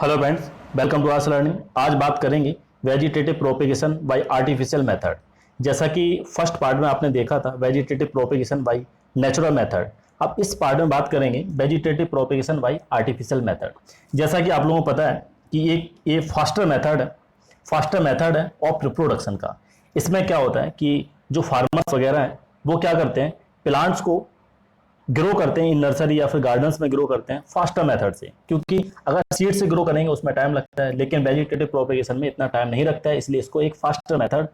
Hello friends, welcome two hours learning. आज बात करेंगे vegetative propagation by artificial method. जैसा कि फर्स्ट पार्ट में आपने देखा था vegetative propagation by natural method. अब इस पार्ट में बात करेंगे vegetative propagation by artificial method. जैसा कि आप लोगों को पता है कि ये फास्टर मेथड है ऑफ रिप्रोडक्शन का। इसमें क्या होता है कि जो फार्मर्स वगैरह हैं वो क्या करते हैं, प्लांट्स को ग्रो करते हैं इन नर्सरी या फिर गार्डन्स में ग्रो करते हैं फास्टर मेथड से, क्योंकि अगर सीड से ग्रो करेंगे उसमें टाइम लगता है, लेकिन वेजिटेटिव प्रोपेगेशन में इतना टाइम नहीं लगता है, इसलिए इसको एक फास्टर मेथड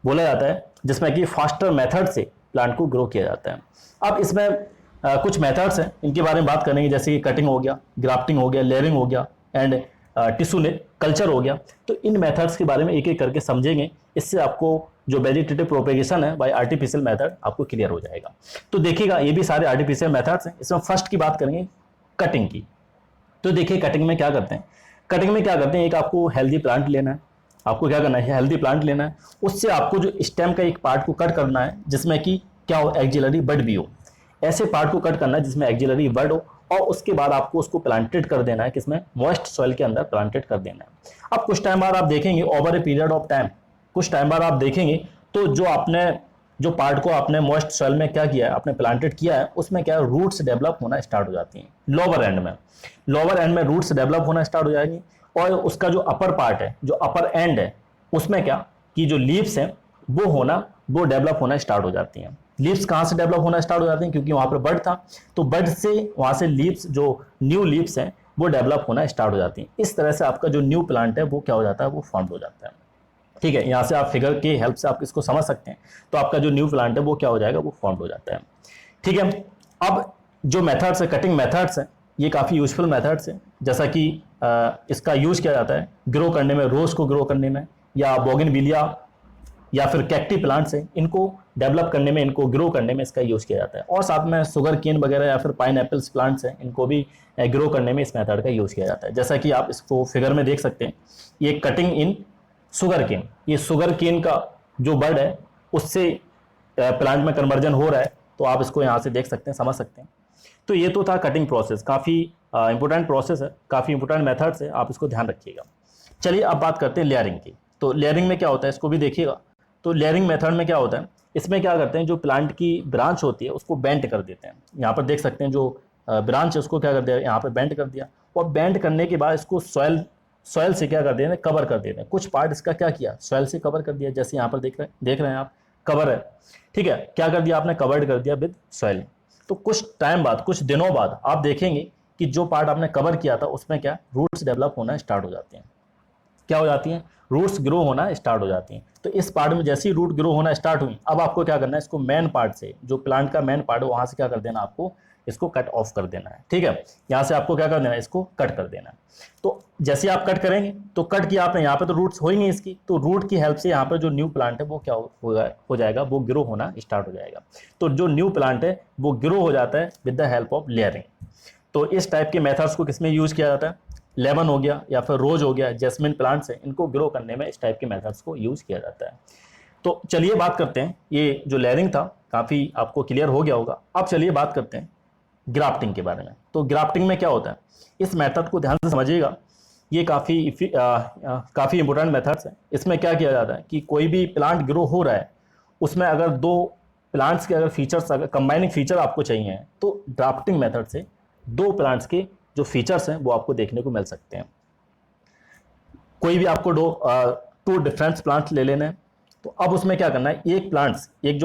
बोला जाता है, जिसमें कि फास्टर मेथड से प्लांट को ग्रो किया जाता है। अब इसमें कुछ मेथड्स हैं, इनके बारे में बात करेंगे, जैसे कि कटिंग हो गया, ग्राफ्टिंग हो गया, लेयरिंग हो गया एंड टिश्यू कल्चर हो गया। तो इन मेथड्स के बारे में एक एक करके समझेंगे, इससे आपको जो वेजिटेटिव प्रोपेगेशन है बाय आर्टिफिशियल मेथड आपको क्लियर हो जाएगा। तो देखिएगा, ये भी सारे आर्टिफिशियल मेथड्स हैं। इसमें फर्स्ट की बात करेंगे कटिंग की। तो देखिए कटिंग में क्या करते हैं, एक आपको हेल्दी प्लांट लेना है। आपको क्या करना है, हेल्दी प्लांट लेना है, उससे आपको जो स्टेम का एक पार्ट को कट करना है जिसमें कि क्या हो, एक्जिलरी बड भी हो। ऐसे पार्ट को कट करना है जिसमें एक्जिलरी बड हो, और उसके बाद आपको उसको प्लांटेड कर देना है, किसमें, मॉइस्ट सॉइल के अंदर प्लांटेड कर देना है। अब कुछ टाइम बाद आप देखेंगे, over a period of time, कुछ टाइम बाद आप देखेंगे तो जो पार्ट को आपने मॉइस्ट सॉइल में क्या किया है, आपने प्लांटेड किया है, उसमें क्या है, रूट्स डेवलप होना स्टार्ट हो जाती हैं। लोअर एंड में रूट्स डेवलप होना स्टार्ट हो जाएंगी, और उसका जो अपर पार्ट है, जो अपर एंड है, उसमें क्या कि जो लीव्स हैं वो डेवलप होना स्टार्ट हो जाती हैं। लीव्स कहाँ से डेवलप होना स्टार्ट हो जाती हैं, क्योंकि वहां पर बड था, तो बड से वहां से लीव्स, जो न्यू लीव्स हैं, वो डेवलप होना स्टार्ट हो जाती हैं। इस तरह से आपका जो न्यू प्लांट है वो क्या हो जाता है, वो फॉर्म हो जाता है। ठीक है, यहाँ से आप फिगर की हेल्प से आप इसको समझ सकते हैं। तो आपका जो न्यू प्लांट है वो क्या हो जाएगा, वो फॉर्म हो जाता है। ठीक है, अब जो मेथड्स है, कटिंग मेथड्स हैं, ये काफ़ी यूजफुल मेथड्स हैं। जैसा कि इसका यूज किया जाता है ग्रो करने में, रोज को ग्रो करने में, या बोगनविलिया या फिर कैक्टी प्लांट्स हैं, इनको डेवलप करने में, इनको ग्रो करने में इसका यूज किया जाता है। और साथ में शुगर केन वगैरह या फिर पाइन एप्पल्स प्लांट्स हैं, इनको भी ग्रो करने में इस मेथड का यूज किया जाता है। जैसा कि आप इसको फिगर में देख सकते हैं, ये कटिंग इन शुगर केन, ये शुगर केन का जो बर्ड है उससे प्लांट में कन्वर्जन हो रहा है। तो आप इसको यहाँ से देख सकते हैं, समझ सकते हैं। तो ये तो था कटिंग प्रोसेस, काफ़ी इंपॉर्टेंट प्रोसेस है, काफ़ी इंपॉर्टेंट मेथड्स है, आप इसको ध्यान रखिएगा। चलिए अब बात करते हैं लेयरिंग की। तो लेयरिंग में क्या होता है, इसको भी देखिएगा। तो लेयरिंग मेथड में क्या होता है, इसमें क्या करते हैं, जो प्लांट की ब्रांच होती है उसको बेंड कर देते हैं। यहाँ पर देख सकते हैं जो ब्रांच है उसको क्या कर दिया, यहाँ पर बेंड कर दिया, और बेंड करने के बाद इसको सॉइल से क्या कर देते हैं, कवर कर देते हैं। कुछ पार्ट इसका क्या किया, सॉइल से कवर कर दिया, जैसे यहाँ पर देख रहे हैं आप, कवर है। ठीक है, क्या कर दिया आपने, कवर्ड कर दिया विद सॉइल। तो कुछ टाइम बाद, कुछ दिनों बाद आप देखेंगे कि जो पार्ट आपने कवर किया था उसमें क्या, रूट्स डेवलप होना स्टार्ट हो जाते हैं। क्या हो जाती हैं, रूट्स ग्रो होना स्टार्ट हो जाती हैं। तो इस पार्ट में जैसे ही रूट ग्रो होना स्टार्ट हुई, अब आपको क्या करना है, इसको मेन पार्ट से, जो प्लांट का मेन पार्ट है वहां से क्या कर देना, आपको इसको कट ऑफ कर देना है। ठीक है, यहाँ से आपको क्या कर देना है, इसको कट कर देना है। तो जैसे आप कट करेंगे, तो कट किया आपने, यहाँ पे तो रूट्स होंगे इसकी, तो रूट की हेल्प से यहाँ पर जो न्यू प्लांट है वो क्या हो जाएगा, वो ग्रो होना स्टार्ट हो जाएगा। तो जो न्यू प्लांट है वो ग्रो हो जाता है with the help of layering. तो इस टाइप के मेथड्स को किसमें यूज किया जाता है, लेमन हो गया या फिर रोज हो गया, जैस्मिन प्लांट्स है, इनको ग्रो करने में इस टाइप के मेथड्स को यूज किया जाता है। तो चलिए बात करते हैं, ये जो लेयरिंग था काफ़ी आपको क्लियर हो गया होगा। अब चलिए बात करते हैं ग्राफ्टिंग के बारे में। तो ग्राफ्टिंग में क्या होता है, इस मेथड को ध्यान से समझिएगा, ये काफ़ी इंपॉर्टेंट मेथड्स है। इसमें क्या किया जाता है कि कोई भी प्लांट ग्रो हो रहा है, उसमें अगर दो प्लांट्स के अगर फीचर्स, अगर कंबाइनिंग फीचर आपको चाहिए हैं, तो ड्राफ्टिंग मेथड से दो प्लांट्स के जो फीचर्स हैं वो आपको देखने को मिल सकते हैं। कोई भी आपको टू डिफरेंट प्लांट्स ले लेने हैं, तो अब उसमें क्या करना है, एक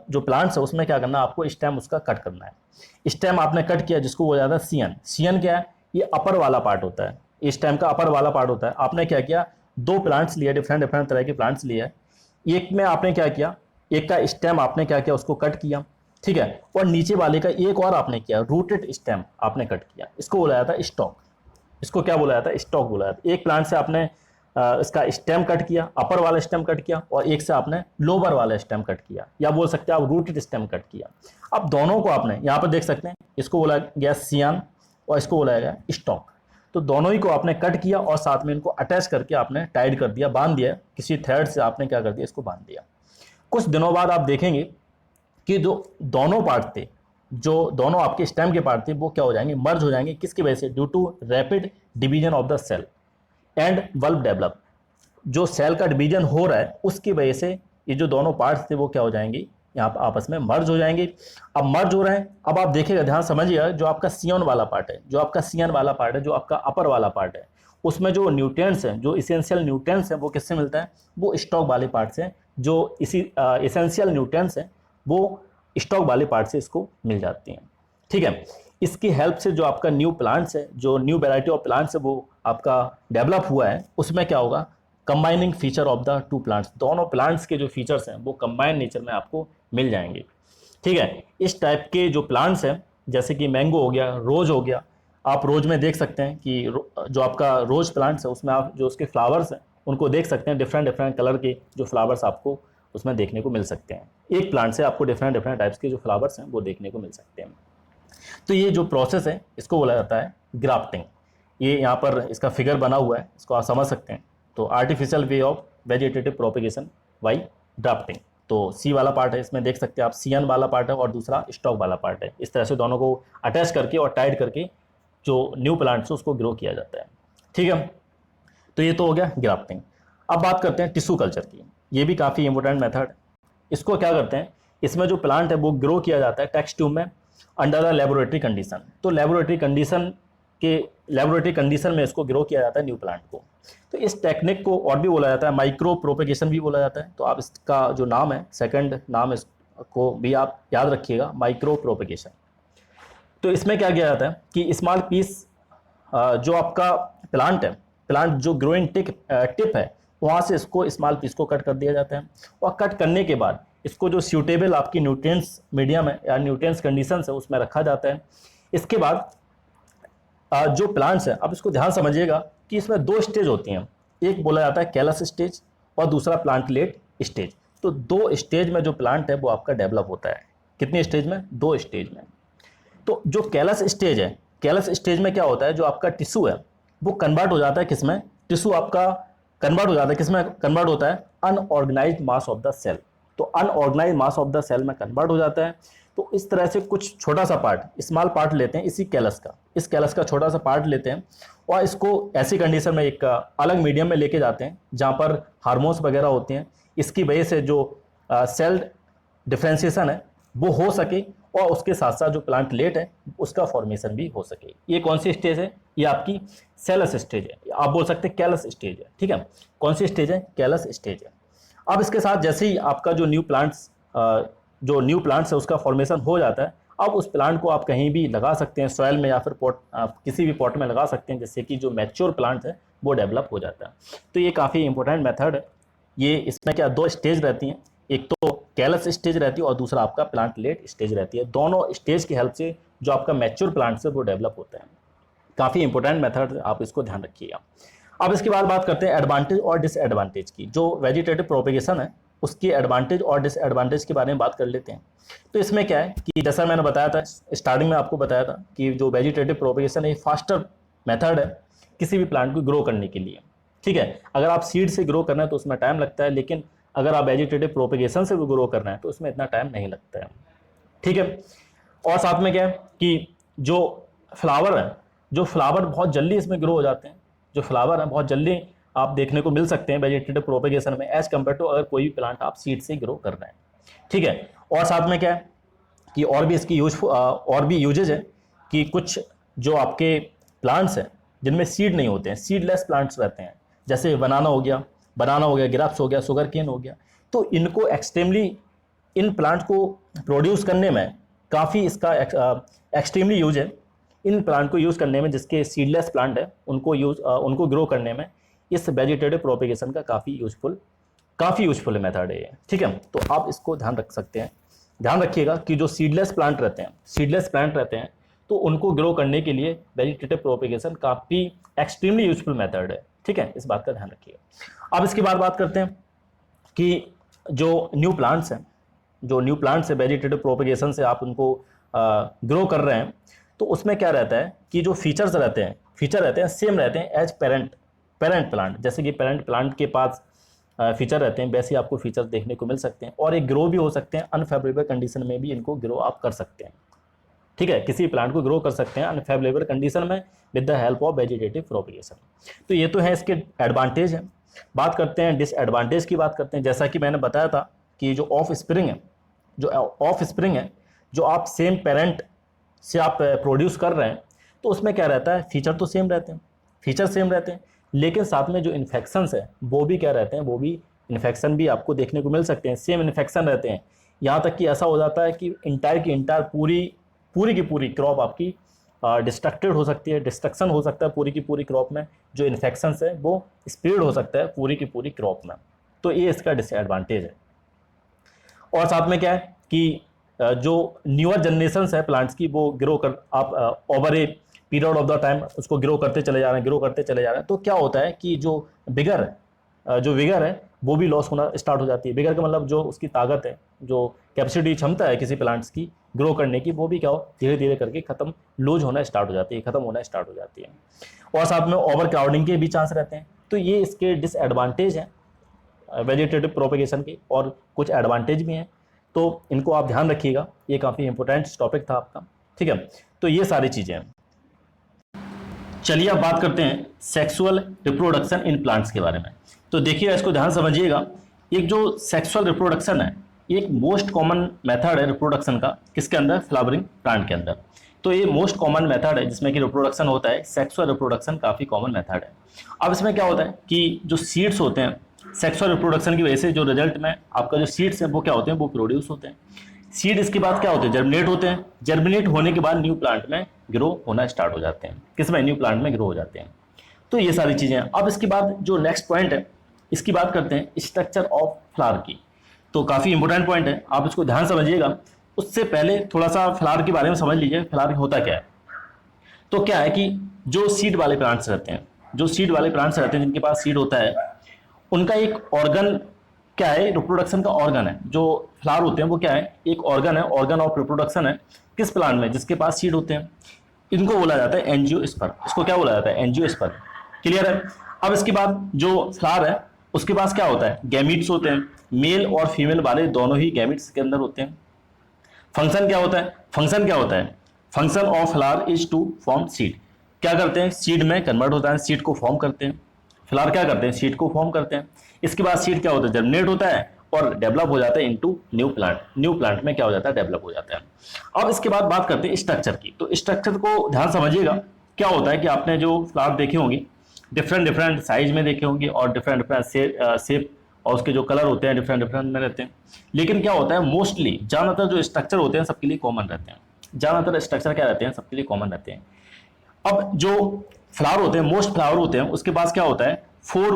जो प्लांट्स है उसमें क्या करना है, आपको स्टेम उसका कट करना है। स्टेम आपने कट किया, जिसको बोला जाता है सीएन। सीएन क्या है, ये अपर वाला पार्ट होता है, स्टेम का अपर वाला पार्ट होता है। आपने क्या किया, दो प्लांट्स लिए, डिफरेंट तरह के प्लांट्स लिए है। एक में आपने क्या किया, एक का स्टेम आपने क्या किया, उसको कट किया। ठीक है, और नीचे वाले का एक और आपने किया, रूटेड स्टेम आपने कट किया, इसको बोला जाता है स्टॉक। इसको क्या बोला जाता है, स्टॉक बोला जाता है। एक प्लांट से आपने इसका स्टेम कट किया, अपर वाला स्टेम कट किया, और एक से आपने लोअर वाला स्टेम कट किया, या बोल सकते हैं आप रूटेड स्टेम कट किया। अब दोनों को आपने यहाँ पर देख सकते हैं, इसको बोला गया सियान और इसको बोला गया स्टॉक। तो दोनों ही को आपने कट किया और साथ में इनको अटैच करके आपने टाइड कर दिया, बांध दिया, किसी थ्रेड से आपने क्या कर दिया, इसको बांध दिया। कुछ दिनों बाद आप देखेंगे कि जो दोनों पार्ट थे, जो दोनों आपके स्टेम के पार्ट थे, वो क्या हो जाएंगे, मर्ज हो जाएंगे। किसकी वजह से, due to rapid division of the cell and bulb develop. जो सेल का डिवीजन हो रहा है उसकी वजह से ये जो दोनों पार्ट्स थे वो क्या हो जाएंगे, यहाँ पर आपस में मर्ज हो जाएंगे। अब मर्ज हो रहे हैं, अब आप देखिएगा, ध्यान समझिएगा, जो आपका सियन वाला पार्ट है, जो आपका सियन वाला पार्ट है, जो आपका अपर वाला पार्ट है, उसमें जो न्यूट्रिएंट्स हैं, जो इसेंशियल न्यूट्रिएंट्स हैं, वो किससे मिलता है, वो स्टॉक वाले पार्ट से। जो इसी इसेंशियल न्यूट्रिएंट्स हैं वो स्टॉक वाले पार्ट से इसको मिल जाती हैं। ठीक है, इसकी हेल्प से जो आपका न्यू प्लांट्स है, जो न्यू वैरायटी ऑफ प्लांट्स है वो आपका डेवलप हुआ है, उसमें क्या होगा, combining feature of the two plants, दोनों प्लांट्स के जो फीचर्स हैं वो कंबाइन नेचर में आपको मिल जाएंगे। ठीक है, इस टाइप के जो प्लांट्स हैं, जैसे कि मैंगो हो गया, रोज हो गया, आप रोज में देख सकते हैं कि जो आपका रोज प्लांट्स है उसमें आप जो उसके फ्लावर्स हैं उनको देख सकते हैं, डिफरेंट डिफरेंट कलर के जो फ्लावर्स आपको उसमें देखने को मिल सकते हैं। एक प्लांट से आपको डिफरेंट डिफरेंट टाइप्स के जो फ्लावर्स हैं वो देखने को मिल सकते हैं। तो ये जो प्रोसेस है इसको बोला जाता है ग्राफ्टिंग। ये यहाँ पर इसका फिगर बना हुआ है, इसको आप समझ सकते हैं। तो artificial way of vegetative propagation by drafting. तो सी वाला पार्ट है, इसमें देख सकते हैं आप, सियन वाला पार्ट है और दूसरा स्टॉक वाला पार्ट है। इस तरह से दोनों को अटैच करके और टाइट करके जो न्यू प्लांट्स है उसको ग्रो किया जाता है। ठीक है, तो ये तो हो गया ग्राफ्टिंग। अब बात करते हैं टिश्यू कल्चर की। ये भी काफ़ी इंपॉर्टेंट मेथड। इसको क्या करते हैं, इसमें जो प्लांट है वो ग्रो किया जाता है टेस्ट ट्यूब में अंडर द लेबोरेटरी कंडीशन। तो लेबोरेटरी कंडीशन में इसको ग्रो किया जाता है न्यू प्लांट को। तो इस टेक्निक को और भी बोला जाता है माइक्रो प्रोपेगेशन भी बोला जाता है। तो आप इसका जो नाम है, सेकंड नाम इसको भी आप याद रखिएगा, माइक्रो प्रोपेगेशन। तो इसमें क्या किया जाता है कि स्मॉल पीस जो आपका प्लांट है, प्लांट जो ग्रोइंग टिप है, वहाँ से इसको स्मॉल पीस को कट कर दिया जाता है। और कट करने के बाद इसको जो सूटेबल आपकी न्यूट्रिएंट्स मीडियम है या न्यूट्रिएंट्स कंडीशंस है उसमें रखा जाता है। इसके बाद जो प्लांट्स है, अब इसको ध्यान समझिएगा कि इसमें दो स्टेज होती हैं। एक बोला जाता है कैलस स्टेज और दूसरा प्लांटलेट स्टेज। तो दो स्टेज में जो प्लांट है वो आपका डेवलप होता है। कितनी स्टेज में, दो स्टेज में। तो जो कैलस स्टेज है, कैलस स्टेज में क्या होता है, जो आपका टिश्यू है वो कन्वर्ट हो जाता है किसमें, टिश्यू आपका कन्वर्ट हो जाता है किसमें, कन्वर्ट होता है unorganised mass of the cell. तो unorganised mass of the cell में कन्वर्ट हो जाता है। तो इस तरह से कुछ छोटा सा पार्ट, स्मॉल पार्ट लेते हैं इसी कैलस का, इस कैलस का छोटा सा पार्ट लेते हैं और इसको ऐसी कंडीशन में एक अलग मीडियम में लेके जाते हैं जहाँ पर हार्मोन्स वगैरह होते हैं। इसकी वजह से जो सेल डिफ्रेंशिएशन है वो हो सके और उसके साथ साथ जो प्लांटलेट है उसका फॉर्मेशन भी हो सके। ये कौन सी स्टेज है, ये आपकी सेलस स्टेज है, आप बोल सकते हैं कैलस स्टेज है। ठीक है, कौन सी स्टेज है, कैलस स्टेज है। अब इसके साथ जैसे ही आपका जो न्यू प्लांट्स है उसका फॉर्मेशन हो जाता है, अब उस प्लांट को आप कहीं भी लगा सकते हैं, सॉइल में या फिर किसी भी पॉट में लगा सकते हैं, जिससे कि जो मैच्योर प्लांट है वो डेवलप हो जाता है। तो ये काफ़ी इंपॉर्टेंट मेथड है। ये इसमें क्या दो स्टेज रहती हैं, एक तो कैलस स्टेज रहती है और दूसरा आपका प्लांटलेट स्टेज रहती है। दोनों स्टेज की हेल्प से जो आपका मैच्योर प्लांट्स है वो डेवलप होता है। काफ़ी इंपॉर्टेंट मेथड, आप इसको ध्यान रखिएगा। अब इसके बाद बात करते हैं एडवांटेज और डिसएडवांटेज की। जो वेजिटेटिव प्रोपेगेशन है उसकी एडवांटेज और डिसएडवांटेज के बारे में बात कर लेते हैं। तो इसमें क्या है कि जैसा मैंने बताया था, स्टार्टिंग में आपको बताया था कि जो वेजिटेटिव प्रोपेगेशन है फास्टर मेथड है किसी भी प्लांट को ग्रो करने के लिए। ठीक है, अगर आप सीड से ग्रो करना है तो उसमें टाइम लगता है, लेकिन अगर आप वेजिटेटिव प्रोपेगेशन से ग्रो करना है तो उसमें इतना टाइम नहीं लगता है। ठीक है, और साथ में क्या है कि जो फ्लावर है, जो फ्लावर बहुत जल्दी इसमें ग्रो हो जाते हैं, जो फ्लावर है बहुत जल्दी आप देखने को मिल सकते हैं वेजिटेटिव प्रोपेगेशन में एज कम्पेयर टू अगर कोई भी प्लांट आप सीड से ग्रो कर रहे हैं। ठीक है, और साथ में क्या है कि और भी इसकी और भी यूजेज है कि कुछ जो आपके प्लांट्स हैं जिनमें सीड नहीं होते हैं, सीडलेस प्लांट्स रहते हैं, जैसे बनाना हो गया, ग्रेप्स हो गया, शुगर केन हो गया। तो इनको इन प्लांट को प्रोड्यूस करने में काफ़ी इसका एक्सट्रीमली यूज है। इन प्लांट को यूज़ करने में, जिसके सीडलेस प्लांट है उनको ग्रो करने में इस वेजिटेटिव प्रोपेगेशन का काफ़ी यूजफुल मेथड है ये। ठीक है, तो आप इसको ध्यान रख सकते हैं। ध्यान रखिएगा कि जो सीडलेस प्लांट रहते हैं तो उनको ग्रो करने के लिए वेजिटेटिव प्रोपेगेशन काफ़ी एक्सट्रीमली यूजफुल मेथड है। ठीक है, इस बात का ध्यान रखिएगा। अब इसके बाद बात करते हैं कि जो न्यू प्लांट्स है वेजिटेटिव प्रोपेगेशन से आप उनको ग्रो कर रहे हैं, तो उसमें क्या रहता है कि जो फीचर रहते हैं सेम रहते हैं एज पेरेंट प्लांट। जैसे कि पेरेंट प्लांट के पास फीचर रहते हैं वैसे आपको फीचर देखने को मिल सकते हैं, और एक ग्रो भी हो सकते हैं, अनफेवरेबल कंडीशन में भी इनको ग्रो आप कर सकते हैं। ठीक है, किसी प्लांट को ग्रो कर सकते हैं अनफेवरेबल कंडीशन में with the help of vegetative propagation. तो ये तो है इसके एडवांटेज है। बात करते हैं डिसएडवांटेज की, बात करते हैं। जैसा कि मैंने बताया था कि जो ऑफ स्प्रिंग है, जो आप सेम पेरेंट से आप प्रोड्यूस कर रहे हैं, तो उसमें क्या रहता है, फीचर तो सेम रहते हैं, लेकिन साथ में जो इन्फेक्शंस है वो भी क्या रहते हैं, वो भी इन्फेक्शन भी आपको देखने को मिल सकते हैं, सेम इन्फेक्शन रहते हैं। यहाँ तक कि ऐसा हो जाता है कि इंटायर पूरी की पूरी क्रॉप आपकी डिस्ट्रक्टेड हो सकती है, डिस्ट्रक्शन हो सकता है पूरी की पूरी क्रॉप में, जो इन्फेक्शंस है वो स्प्रेड हो सकता है पूरी की पूरी क्रॉप में। तो ये इसका डिसएडवांटेज है। और साथ में क्या है कि जो न्यूअर जनरेशन्स है प्लांट्स की, वो ग्रो कर आप over a period of the time उसको ग्रो करते चले जा रहे हैं, तो क्या होता है कि जो विगर है वो भी लॉस होना स्टार्ट हो जाती है। विगर का मतलब जो उसकी ताकत है, जो कैपेसिटी, क्षमता है किसी प्लांट्स की ग्रो करने की, वो भी क्या हो, धीरे धीरे करके लूज होना स्टार्ट हो जाती है, और साथ में ओवर क्राउडिंग के भी चांस रहते हैं। तो ये इसके डिसएडवांटेज हैं वेजिटेटिव प्रोपेगेशन के, और कुछ एडवांटेज भी हैं, तो इनको आप ध्यान रखिएगा। ये काफ़ी इंपॉर्टेंट टॉपिक था आपका, ठीक है। तो ये सारी चीज़ें हैं। चलिए अब बात करते हैं सेक्सुअल रिप्रोडक्शन इन प्लांट्स के बारे में। तो देखिए, इसको ध्यान समझिएगा। एक जो सेक्सुअल रिप्रोडक्शन है, ये एक मोस्ट कॉमन मेथड है रिप्रोडक्शन का, किसके अंदर, फ्लावरिंग प्लांट के अंदर। तो ये मोस्ट कॉमन मेथड है जिसमें कि रिप्रोडक्शन होता है। सेक्सुअल रिप्रोडक्शन काफ़ी कॉमन मेथड है। अब इसमें क्या होता है कि जो सीड्स होते हैं, सेक्सुअल रिप्रोडक्शन की वजह से जो रिजल्ट में आपका जो सीड्स हैं वो क्या होते हैं, वो प्रोड्यूस होते हैं। सीड इसके बाद क्या होते हैं, जर्मिनेट होते हैं। जर्मिनेट होने के बाद न्यू प्लांट में ग्रो होना स्टार्ट हो जाते हैं। किसमें, न्यू प्लांट में ग्रो हो जाते हैं। तो ये सारी चीज़ें हैं। अब इसके बाद जो नेक्स्ट पॉइंट है, इसकी बात करते हैं स्ट्रक्चर ऑफ फ्लावर की। तो काफ़ी इंपॉर्टेंट पॉइंट है, आप इसको ध्यान समझिएगा। उससे पहले थोड़ा सा फ्लावर के बारे में समझ लीजिए, फ्लावर होता क्या है। तो क्या है कि जो सीड वाले प्लांट्स रहते हैं, जिनके पास सीड होता है, उनका एक ऑर्गन क्या है, रिप्रोडक्शन का ऑर्गन है। जो फ्लावर होते हैं वो क्या है, एक ऑर्गन है, ऑर्गन ऑफ रिप्रोडक्शन है। किस प्लांट में, जिसके पास सीड होते हैं। इनको बोला जाता है एंजियोस्पर्म। इसको क्या बोला जाता है, एंजियोस्पर्म। क्लियर है। अब इसके बाद जो फ्लावर है उसके पास क्या होता है, गैमीट्स होते हैं। मेल और फीमेल वाले दोनों ही गैमीट्स के अंदर होते हैं। फंक्शन क्या होता है, function of flower is to form seed. क्या करते हैं, सीड में कन्वर्ट होता है, सीड को फॉर्म करते हैं। फ्लावर क्या करते हैं, सीड को फॉर्म करते हैं। इसके बाद सीड क्या होता है, जर्मिनेट होता है और डेवलप हो जाता है इनटू न्यू प्लांट में क्या हो जाता है, डेवलप हो जाता है। अब इसके बाद बात करते हैं स्ट्रक्चर की। तो स्ट्रक्चर को ध्यान समझिएगा। क्या होता है कि आपने जो फ्लावर देखे होंगे, डिफरेंट साइज में देखे होंगे, और डिफरेंट शेप, और उसके जो कलर होते हैं डिफरेंट में रहते हैं। लेकिन क्या होता है, मोस्टली ज़्यादातर जो स्ट्रक्चर होते हैं सबके लिए कॉमन रहते हैं। अब जो फ्लावर होते हैं, मोस्ट फ्लावर होते हैं, उसके पास क्या होता है, 4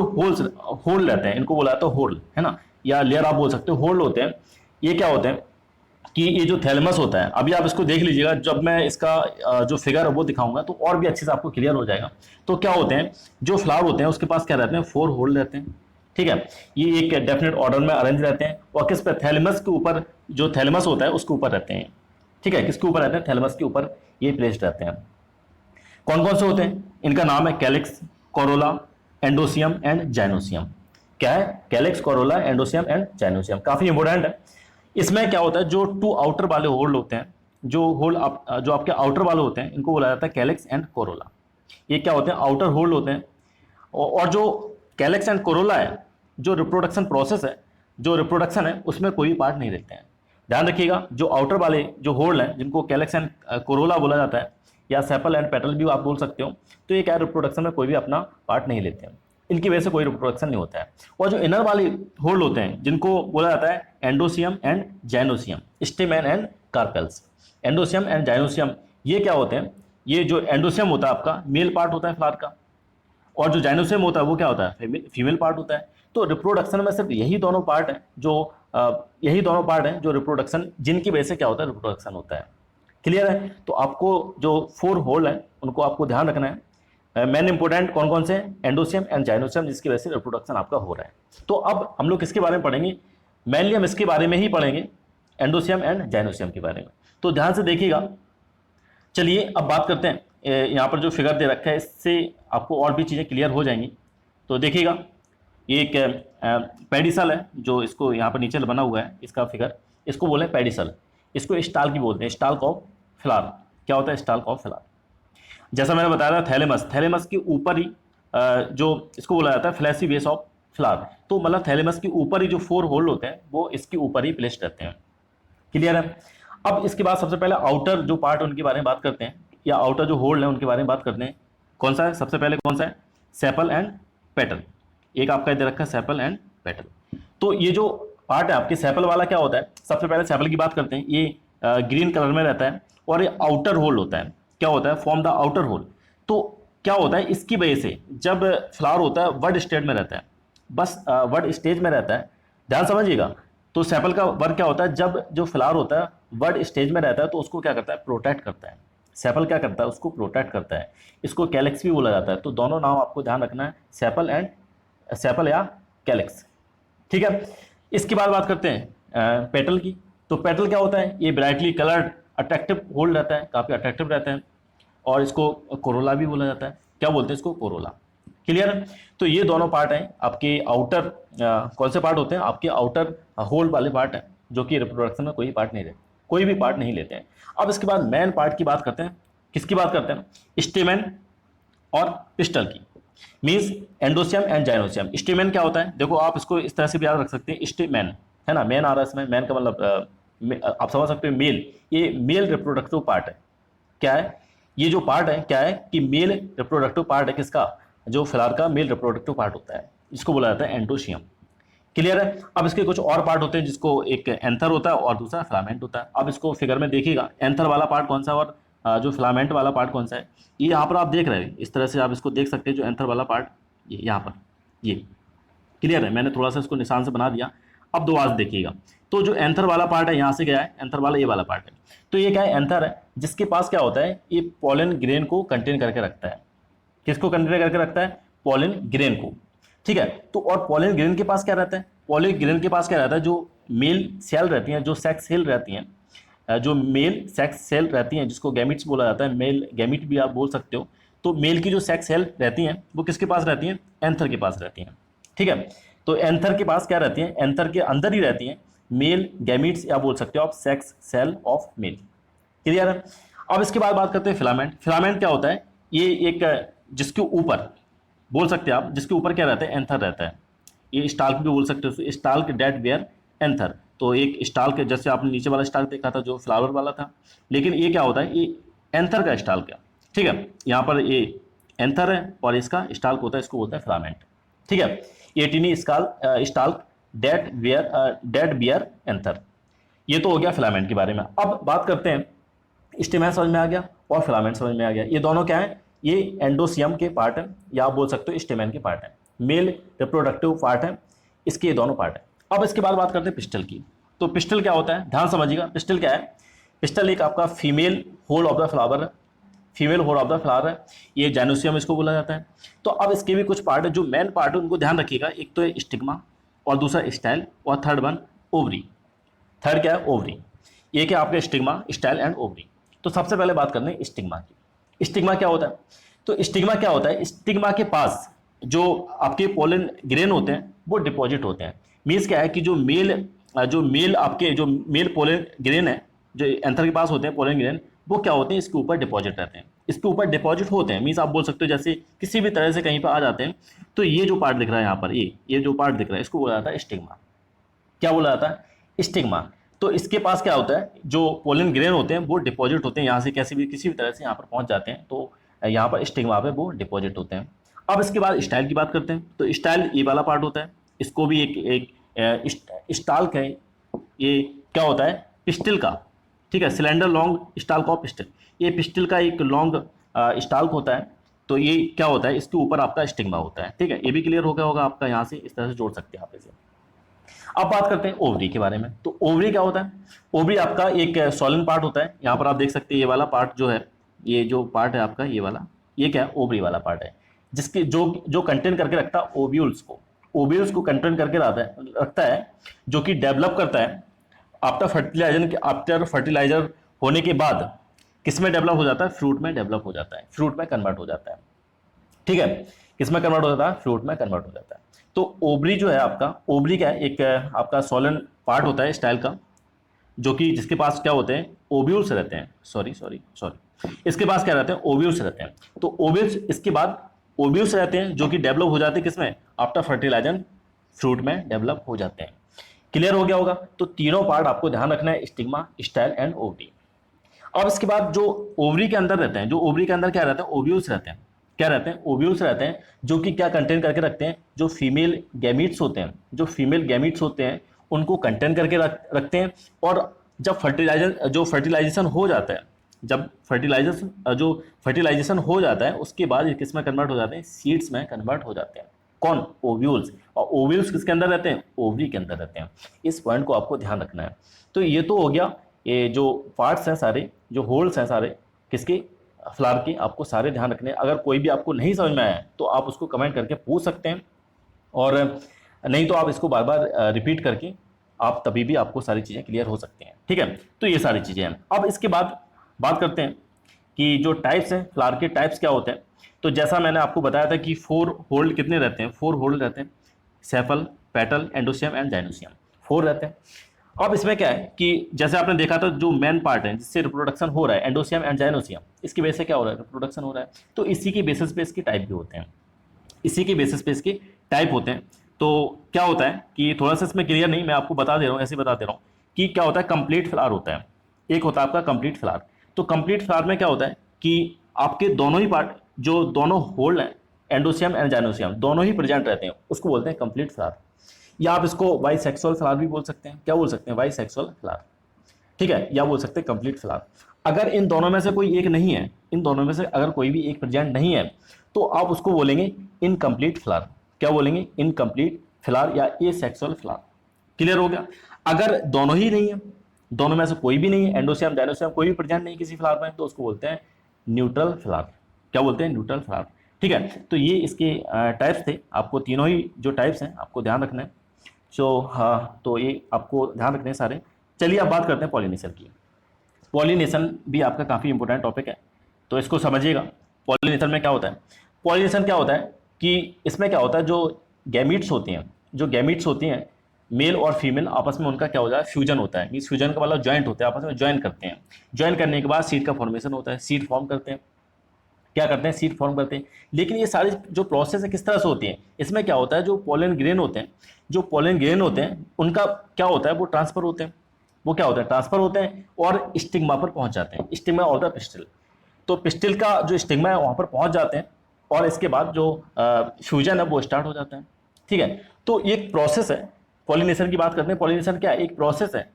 होल रहते हैं। इनको बोला जाता है होल, है ना, या लेयर आप बोल सकते हो, होल होते हैं। ये क्या होते हैं कि ये जो थैलेमस होता है, अभी आप इसको देख लीजिएगा, जब मैं इसका जो फिगर है वो दिखाऊंगा तो और भी अच्छे से आपको क्लियर हो जाएगा। तो क्या होते हैं, जो फ्लावर होते हैं उसके पास क्या रहते हैं, 4 होल रहते हैं। ठीक है, ये एक डेफिनेट ऑर्डर में अरेंज रहते हैं, और किस पे, थैलेमस के ऊपर, जो थैलेमस होता है उसके ऊपर रहते हैं। ठीक है, किसके ऊपर रहते हैं, थैलेमस के ऊपर ये प्लेस्ड रहते हैं। कौन कौन से होते हैं, इनका नाम है कैलिक्स, कोरोला, एंडोसियम एंड जाइनोसियम। क्या है, कैलिक्स, कोरोला, एंडोसियम एंड जाइनोसियम। काफी इंपॉर्टेंट है। इसमें क्या होता है, जो 2 आउटर वाले होल होते हैं, जो आपके आउटर वाले होते हैं, इनको बोला जाता है कैलिक्स एंड कोरोला। ये क्या होते हैं, आउटर होल होते हैं। और जो कैलिक्स एंड कोरोला है, जो रिप्रोडक्शन प्रोसेस है, जो रिप्रोडक्शन है, उसमें कोई भी पार्ट नहीं लेते हैं। ध्यान रखिएगा, जो आउटर वाले जो होल हैं, जिनको कैलिक्स एंड कोरोला बोला जाता है, या सेपल एंड पेटल भी आप बोल सकते हो, तो ये क्या, रिप्रोडक्शन में कोई भी अपना पार्ट नहीं लेते हैं। इनकी वजह से कोई रिप्रोडक्शन नहीं होता है। और जो इनर वाले होल होते हैं, जिनको बोला जाता है androecium and gynoecium, stamen and carpels. Androecium and gynoecium ये क्या होते हैं, ये जो एंडोसियम होता है आपका मेल पार्ट होता है फ्लावर का, और जो जाइनोसियम होता है वो क्या होता है, फीमेल पार्ट होता है। तो रिप्रोडक्शन में सिर्फ यही दोनों पार्ट हैं जो रिप्रोडक्शन, जिनकी वजह से क्या होता है, रिप्रोडक्शन होता है। क्लियर है। तो आपको जो 4 होल हैं उनको आपको ध्यान रखना है। मेन इंपोर्टेंट कौन कौन से हैं, एंडोसियम एंड जाइनोसियम, जिसकी वजह से रिप्रोडक्शन आपका हो रहा है। तो अब हम लोग किसके बारे में पढ़ेंगे, मेनली हम इसके बारे में ही पढ़ेंगे, एंडोसियम एंड जाइनोसियम के बारे में। तो ध्यान से देखिएगा। चलिए अब बात करते हैं, यहाँ पर जो फिगर दे रखा है इससे आपको और भी चीज़ें क्लियर हो जाएंगी। तो देखिएगा, ये एक पेडिसल है, जो इसको यहाँ पर नीचे बना हुआ है, इसका फिगर, इसको बोले पेडिसल। इसको स्टाल की बोलते हैं, स्टाल ऑफ फ्लावर। क्या होता है, स्टाल्क ऑफ फ्लावर। जैसा मैंने बताया था थैलेमस, थैलेमस के ऊपर ही जो इसको बोला जाता है फ्लैशी बेस ऑफ फ्लावर, तो मतलब थैलेमस के ऊपर ही जो 4 होल होते हैं वो इसके ऊपर ही प्लेस्ड रहते हैं। क्लियर है। अब इसके बाद सबसे पहले आउटर जो पार्ट उनके बारे में बात करते हैं, या आउटर जो होल्ड है उनके बारे में बात करते हैं। कौन सा है सबसे पहले, कौन सा है, सेपल एंड पेटल। एक आपका इधर रखा है सेपल एंड पेटल। तो ये जो पार्ट है आपके सेपल वाला क्या होता है, सबसे पहले सेपल की बात करते हैं। ये ग्रीन कलर में रहता है और ये आउटर होल होता है। क्या होता है, फॉर्म द आउटर होल। तो क्या होता है, इसकी वजह से जब फ्लावर होता है वर्ड स्टेट में रहता है, बस वर्ड स्टेज में रहता है, ध्यान समझिएगा। तो सेपल का वर्क क्या होता है, जब जो फ्लावर होता है वर्ड स्टेज में रहता है तो उसको क्या करता है, प्रोटेक्ट करता है। सेपल क्या करता है, उसको प्रोटेक्ट करता है। इसको कैलेक्स भी बोला जाता है। तो दोनों नाम आपको ध्यान रखना है, सेपल या कैलेक्स। ठीक है। इसके बाद बात करते हैं पेटल की। तो पेटल क्या होता है, ये ब्राइटली कलर्ड अट्रैक्टिव होल्ड रहता है, काफ़ी अट्रैक्टिव रहता है, और इसको कोरोला भी बोला जाता है। क्या बोलते हैं इसको, कोरोला। क्लियर है। तो ये दोनों पार्ट हैं आपके आउटर, कौन से पार्ट होते हैं आपके आउटर होल वाले पार्ट हैं, जो कि रिप्रोडक्शन में कोई पार्ट नहीं लेते, कोई भी पार्ट नहीं लेते हैं। अब इसके बाद मेन पार्ट की बात करते हैं। किसकी बात करते हैं, स्टेमेन और पिस्टल की। Means androecium and gynoecium. Stamen क्या होता है, देखो आप इसको इस तरह से भी याद रख सकते हैं, स्टेमेन है ना, मैन आ रहा है इसमें, मैन का मतलब आप समझ सकते हो मेल, ये मेल रिप्रोडक्टिव पार्ट है। क्या है ये जो पार्ट है, क्या है कि मेल रिप्रोडक्टिव पार्ट है, किसका, जो फ्लावर का मेल रिप्रोडक्टिव पार्ट होता है, इसको बोला जाता है एंडोसियम। क्लियर है। अब इसके कुछ और पार्ट होते हैं, जिसको एक एंथर होता है और दूसरा फिलामेंट होता है। अब इसको फिगर में देखिएगा, एंथर वाला पार्ट कौन सा है और जो फिलामेंट वाला पार्ट कौन सा है, ये यहाँ पर आप देख रहे हैं। इस तरह से आप इसको देख सकते हैं, जो एंथर वाला पार्ट ये यहाँ पर, ये क्लियर है। मैंने थोड़ा सा इसको निशान से बना दिया। अब दोबारा से देखिएगा, तो जो एंथर वाला पार्ट है यहाँ से गया है, एंथर वाला ये वाला पार्ट है। तो ये क्या है, एंथर है, जिसके पास क्या होता है, ये पोलन ग्रेन को कंटेन करके रखता है। किसको कंटेन करके रखता है, पोलन ग्रेन को। ठीक है। तो और पोलन ग्रेन के पास क्या रहता है, पोलन ग्रेन के पास क्या रहता है, जो मेल सेल रहती हैं, जो सेक्स सेल रहती हैं, जो मेल सेक्स सेल रहती हैं, जिसको गैमिट्स बोला जाता है, मेल गैमिट भी आप बोल सकते हो। तो मेल की जो सेक्स सेल रहती हैं वो किसके पास रहती हैं, एंथर के पास रहती हैं। ठीक है। तो एंथर के पास क्या रहती हैं, एंथर के अंदर ही रहती हैं मेल गैमिट्स, या बोल सकते हो आप sex cell of male. Clear है। अब इसके बाद बात करते हैं फिलामेंट। फिलामेंट क्या होता है, ये एक जिसके ऊपर बोल सकते हैं आप, जिसके ऊपर क्या रहता है, एंथर रहता है। ये स्टाल्क भी बोल सकते हो, स्टाल्क डेट वेयर एंथर। तो एक स्टाल्क, जैसे आपने नीचे वाला स्टाल्क देखा था जो फ्लावर वाला था, लेकिन ये क्या होता है, ये एंथर का स्टाल्क है। ठीक है। यहाँ पर ये एंथर है और इसका स्टाल्क होता है, इसको बोलते हैं फिलामेंट। ठीक है। ये tiny stalk that bear anther. ये तो हो गया फिलामेंट के बारे में। अब बात करते हैं, स्टेमेन समझ में आ गया और फिलामेंट समझ में आ गया। ये दोनों क्या है, ये एंडोसियम के पार्ट है, या आप बोल सकते हो स्टेमेन के पार्ट है, मेल रिप्रोडक्टिव पार्ट है, इसके ये दोनों पार्ट है। अब इसके बाद बात करते हैं पिस्टल की। तो पिस्टल क्या होता है, ध्यान समझिएगा। पिस्टल क्या है, पिस्टल एक आपका female whorl of the flower है, female whorl of the flower है, ये जाइनोसियम इसको बोला जाता है। तो अब इसके भी कुछ पार्ट है, जो मेन पार्ट है उनको ध्यान रखिएगा। एक तो है स्टिग्मा, और दूसरा स्टाइल, और थर्ड वन ओवरी। थर्ड क्या है, ओवरी। ये क्या आपका स्टिग्मा, स्टाइल एंड ओवरी। तो सबसे पहले बात करते हैं स्टिग्मा की। स्टिग्मा क्या होता है, तो स्टिग्मा क्या होता है, स्टिग्मा के पास जो आपके पोलन ग्रेन होते हैं वो डिपॉजिट होते हैं। मीन्स क्या है कि जो मेल आपके जो मेल पोलन ग्रेन है, जो एंथर के पास होते हैं पोलन ग्रेन, वो क्या होते हैं, इसके ऊपर डिपॉजिट रहते हैं, इसके ऊपर डिपॉजिट होते हैं। मीन्स आप बोल सकते हो जैसे किसी भी तरह से कहीं पर आ जाते हैं। तो ये जो पार्ट दिख रहा है यहाँ पर, ये जो पार्ट दिख रहा है, इसको बोला जाता है स्टिग्मा। क्या बोला जाता है, स्टिग्मा। तो इसके पास क्या होता है, जो पोलन ग्रेन होते हैं वो डिपॉजिट होते हैं, यहाँ से कैसे भी किसी भी तरह से यहाँ पर पहुँच जाते हैं। तो यहाँ पर स्टिग्मा पे वो डिपॉजिट होते हैं। अब इसके बाद स्टाइल की बात करते हैं। तो स्टाइल ये वाला पार्ट होता है, इसको भी एक स्टाल्क है। ये क्या होता है, पिस्टिल का। ठीक है, cylinder long stalk of pistil. ये पिस्टिल का एक लॉन्ग स्टाल्क होता है। तो ये क्या होता है, इसके ऊपर आपका स्टिग्मा होता है। ठीक है, ये भी क्लियर हो गया होगा आपका, यहाँ से इस तरह से जोड़ सकते हैं आप इसे। अब बात करते हैं ओवरी के बारे में। तो ओवरी क्या होता है, ओवरी आपका एक सॉलिन पार्ट होता है। यहाँ पर आप देख सकते हैं ये वाला पार्ट जो है, ये जो पार्ट है आपका ये वाला, ये क्या है, ओवरी वाला पार्ट है, जिसके जो कंटेन करके रखता है ओव्यूल्स को कंटेन करके रखता है, जो कि डेवलप करता है आफ्टर फर्टिलाइजर होने के बाद। किस में डेवलप हो जाता है, फ्रूट में डेवलप हो जाता है, फ्रूट में कन्वर्ट हो जाता है। ठीक है, किस में कन्वर्ट हो जाता है, फ्रूट में कन्वर्ट हो जाता है। तो ओवरी जो है आपका, ओवरी क्या है, एक आपका सॉलन पार्ट होता है स्टाइल का, जो कि जिसके पास क्या होते हैं, ओव्यूल्स रहते हैं। सॉरी इसके पास क्या रहते हैं, ओव्यूल्स रहते हैं। तो ओव्यूल्स, इसके बाद ओव्यूल्स रहते हैं जो कि डेवलप हो जाते हैं किसमें, आफ्टर फर्टिलाइजन फ्रूट में डेवलप हो जाते हैं। क्लियर हो गया होगा। तो तीनों पार्ट आपको ध्यान रखना है, स्टिग्मा, स्टाइल एंड ओवरी। अब इसके बाद जो ओवरी के अंदर रहते हैं, जो ओवरी के अंदर क्या रहते हैं, ओव्यूल्स रहते हैं। क्या रहते हैं, ओव्यूल्स रहते हैं, जो कि क्या कंटेन करके रखते हैं, जो फीमेल गैमीट्स होते हैं, जो फीमेल गैमीट्स होते हैं उनको कंटेन करके रखते हैं। और जब फर्टिलाइजेशन हो जाता है, जब फर्टिलाइजेशन हो जाता है, उसके बाद ये किस में कन्वर्ट हो जाते हैं, सीड्स में कन्वर्ट हो जाते हैं। कौन, ओव्यूल्स। और ओव्यूल्स किसके अंदर रहते हैं, ओवरी के अंदर रहते हैं। इस पॉइंट को आपको ध्यान रखना है। तो ये तो हो गया, ये जो पार्ट्स हैं सारे, जो होल्स हैं सारे किसके, फ्लावर के, आपको सारे ध्यान रखने हैं। अगर कोई भी आपको नहीं समझ में आया तो आप उसको कमेंट करके पूछ सकते हैं, और नहीं तो आप इसको बार बार रिपीट करके आप तभी भी आपको सारी चीज़ें क्लियर हो सकती हैं। ठीक है, तो ये सारी चीज़ें हैं। अब इसके बाद बात करते हैं कि जो टाइप्स हैं, फ्लावर के टाइप्स क्या होते हैं। तो जैसा मैंने आपको बताया था कि 4 होल्ड कितने रहते हैं, 4 होल्ड रहते हैं, सेफल, पेटल, एंडोसियम एंड जाइनोसियम, 4 रहते हैं। अब इसमें क्या है कि जैसे आपने देखा था, जो मेन पार्ट है जिससे रिप्रोडक्शन हो रहा है, एंडोसियम एंड जाइनोसियम, इसकी वजह से क्या हो रहा है, रिप्रोडक्शन हो रहा है। तो इसी की बेसिस पे इसके टाइप भी होते हैं, इसी के बेसिस पे इसके टाइप होते हैं। तो क्या होता है कि थोड़ा सा इसमें क्लियर नहीं, मैं आपको बता दे रहा हूँ, ऐसे बता दे रहा हूँ कि क्या होता है, कंप्लीट फ्लावर होता है, एक होता है आपका कंप्लीट फ्लावर। तो कंप्लीट फ्लावर में क्या होता है कि आपके दोनों ही पार्ट, जो दोनों होल्ड हैं, एंडोसियम एंड जाइनोसियम, दोनों ही प्रेजेंट रहते हैं, उसको बोलते हैं कंप्लीट फ्लावर। या आप इसको बाई सेक्सुअल फ्लावर भी बोल सकते हैं। क्या बोल सकते हैं, बाई सेक्सुअल फ्लावर। ठीक है, या बोल सकते हैं कंप्लीट फ्लावर। अगर इन दोनों में से कोई एक नहीं है, इन दोनों में से अगर कोई भी एक प्रेजेंट नहीं है, तो आप उसको बोलेंगे इनकम्प्लीट फ्लावर। क्या बोलेंगे, इनकम्प्लीट फ्लावर या ए सेक्सुअल फ्लावर। क्लियर हो गया। अगर दोनों ही नहीं है, दोनों में से कोई भी नहीं है, एंडोसियम डायनोसियम कोई भी प्रेजेंट नहीं किसी फ्लावर में, तो उसको बोलते हैं न्यूट्रल फ्लावर। क्या बोलते हैं, न्यूट्रल फ्लावर। ठीक है, तो ये इसके टाइप्स थे। आपको तीनों ही जो टाइप्स हैं आपको ध्यान रखना है। सो हाँ, तो ये आपको ध्यान रखने हैं सारे। चलिए अब बात करते हैं पॉलिनेशन की। पॉलिनेशन भी आपका काफ़ी इंपॉर्टेंट टॉपिक है, तो इसको समझिएगा। पॉलिनेशन में क्या होता है, पॉलिनेशन क्या होता है कि इसमें क्या होता है, जो गैमीट्स होती हैं, जो गैमीट्स होती हैं, मेल और फीमेल आपस में उनका क्या हो जाए, फ्यूजन होता है। मीन्स फ्यूजन का मतलब ज्वाइंट होते हैं, आपस में ज्वाइन करते हैं। ज्वाइन करने के बाद सीड का फॉर्मेशन होता है, सीड फॉर्म करते हैं। क्या करते हैं, सीड फॉर्म करते हैं। लेकिन ये सारी जो प्रोसेस है किस तरह से होती है, इसमें क्या होता है, जो पोलन ग्रेन होते हैं, जो पोलन ग्रेन होते हैं उनका क्या होता है, वो ट्रांसफर होते हैं। वो क्या होता है, ट्रांसफर होते हैं और स्टिग्मा पर पहुंच जाते हैं, स्टिग्मा ऑफ द पिस्टिल। तो पिस्टिल का जो स्टिग्मा है वहाँ पर पहुंच जाते हैं, और इसके बाद जो फ्यूजन है वो स्टार्ट हो जाता है। ठीक है, तो ये एक प्रोसेस है। पॉलिनेशन की बात करते हैं। पॉलिनेशन क्या है, एक प्रोसेस है,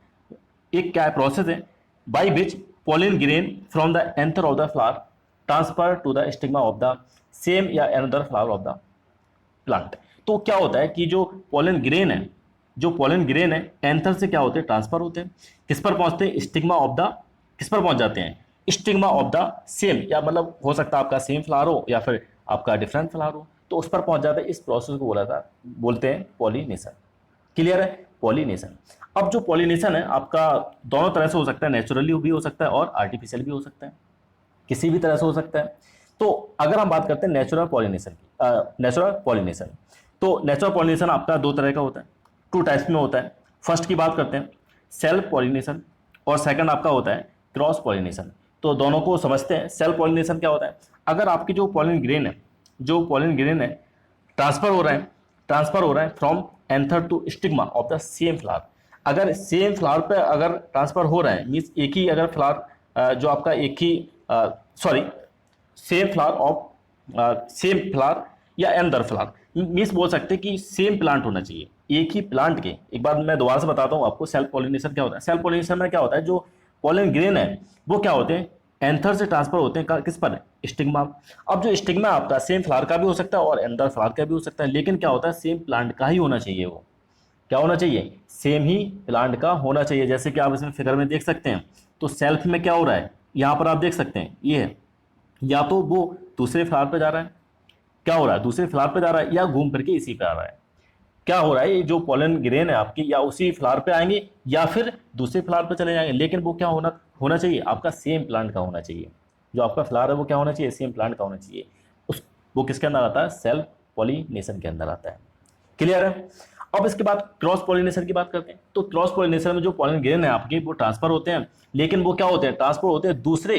एक क्या है, प्रोसेस है by which pollen grain from the anther of the flower transfer to the stigma of the same या another flower of the plant. तो क्या होता है कि जो पोलन ग्रेन है, जो पोलन ग्रेन है, एंथर से क्या होते हैं, ट्रांसफर होते हैं, किस पर पहुंचते हैं, स्टिग्मा ऑफ द, किस पर पहुंच जाते हैं, स्टिग्मा ऑफ द सेम, या मतलब हो सकता है आपका सेम फ्लावर हो या फिर आपका डिफरेंट फ्लावर हो, तो उस पर पहुंच जाते हैं। इस प्रोसेस को बोलते हैं पॉलिनेशन। क्लियर है, पॉलिनेशन। अब जो पॉलिनेशन है आपका दोनों तरह से हो सकता है, नेचुरली भी हो सकता है और आर्टिफिशियल भी हो सकता है, किसी भी तरह से हो सकता है। तो अगर हम बात करते हैं नेचुरल पॉलिनेशन की, नेचुरल पॉलिनेशन, तो नेचुरल पॉलिनेशन आपका 2 तरह का होता है, 2 टाइप्स में होता है। फर्स्ट की बात करते हैं, सेल्फ पॉलिनेशन, और सेकंड आपका होता है क्रॉस पॉलिनेशन। तो दोनों को समझते हैं। सेल्फ पॉलिनेशन क्या होता है, अगर आपकी जो पॉलिन ग्रेन है, जो पॉलिन ग्रेन है ट्रांसफर हो रहा है from anther to stigma of the same flower. अगर सेम फ्लावर पे अगर ट्रांसफर हो रहा है, मीन्स एक ही अगर फ्लावर जो आपका एक ही sorry same flower of same flower या अनदर फ्लावर, मीन्स बोल सकते हैं कि सेम प्लांट होना चाहिए, एक ही प्लांट के। एक बार मैं दोबारा से बताता हूँ आपको सेल्फ पॉलिनेशन क्या होता है। सेल्फ पॉलिनेशन में क्या होता है, जो पॉलन ग्रेन है वो क्या होते हैं, एंथर से ट्रांसफर होते हैं किस पर, स्टिग्मा। अब जो स्टिग्मा आपका सेम फ्लावर का भी हो सकता है और अनदर फ्लावर का भी हो सकता है, लेकिन क्या होता है, सेम प्लांट का ही होना चाहिए। वो क्या होना चाहिए, सेम ही प्लांट का होना चाहिए। जैसे कि आप इसमें फिगर में देख सकते हैं, तो सेल्फ में क्या हो रहा है, यहाँ पर आप देख सकते हैं, ये है, या तो वो दूसरे फ्लावर पे जा रहा है, क्या हो रहा है, दूसरे फ्लावर पे जा रहा है, या घूम करके इसी पे आ रहा है। क्या हो रहा है, ये जो पोलन ग्रेन है आपकी, या उसी फ्लावर पे आएंगे या फिर दूसरे फ्लावर पे चले जाएंगे, लेकिन वो क्या होना चाहिए, आपका सेम प्लांट का होना चाहिए। जो आपका फ्लावर है वो क्या होना चाहिए, सेम प्लांट का होना चाहिए। वो किसके अंदर आता है, सेल्फ पॉलिनेशन के अंदर आता है। क्लियर है। अब इसके बाद क्रॉस पॉलिनेशन की बात करते हैं। तो क्रॉस पॉलिनेशन में जो पोलन ग्रेन है आपके, वो ट्रांसफर होते हैं, लेकिन वो क्या होते हैं, ट्रांसफर होते हैं दूसरे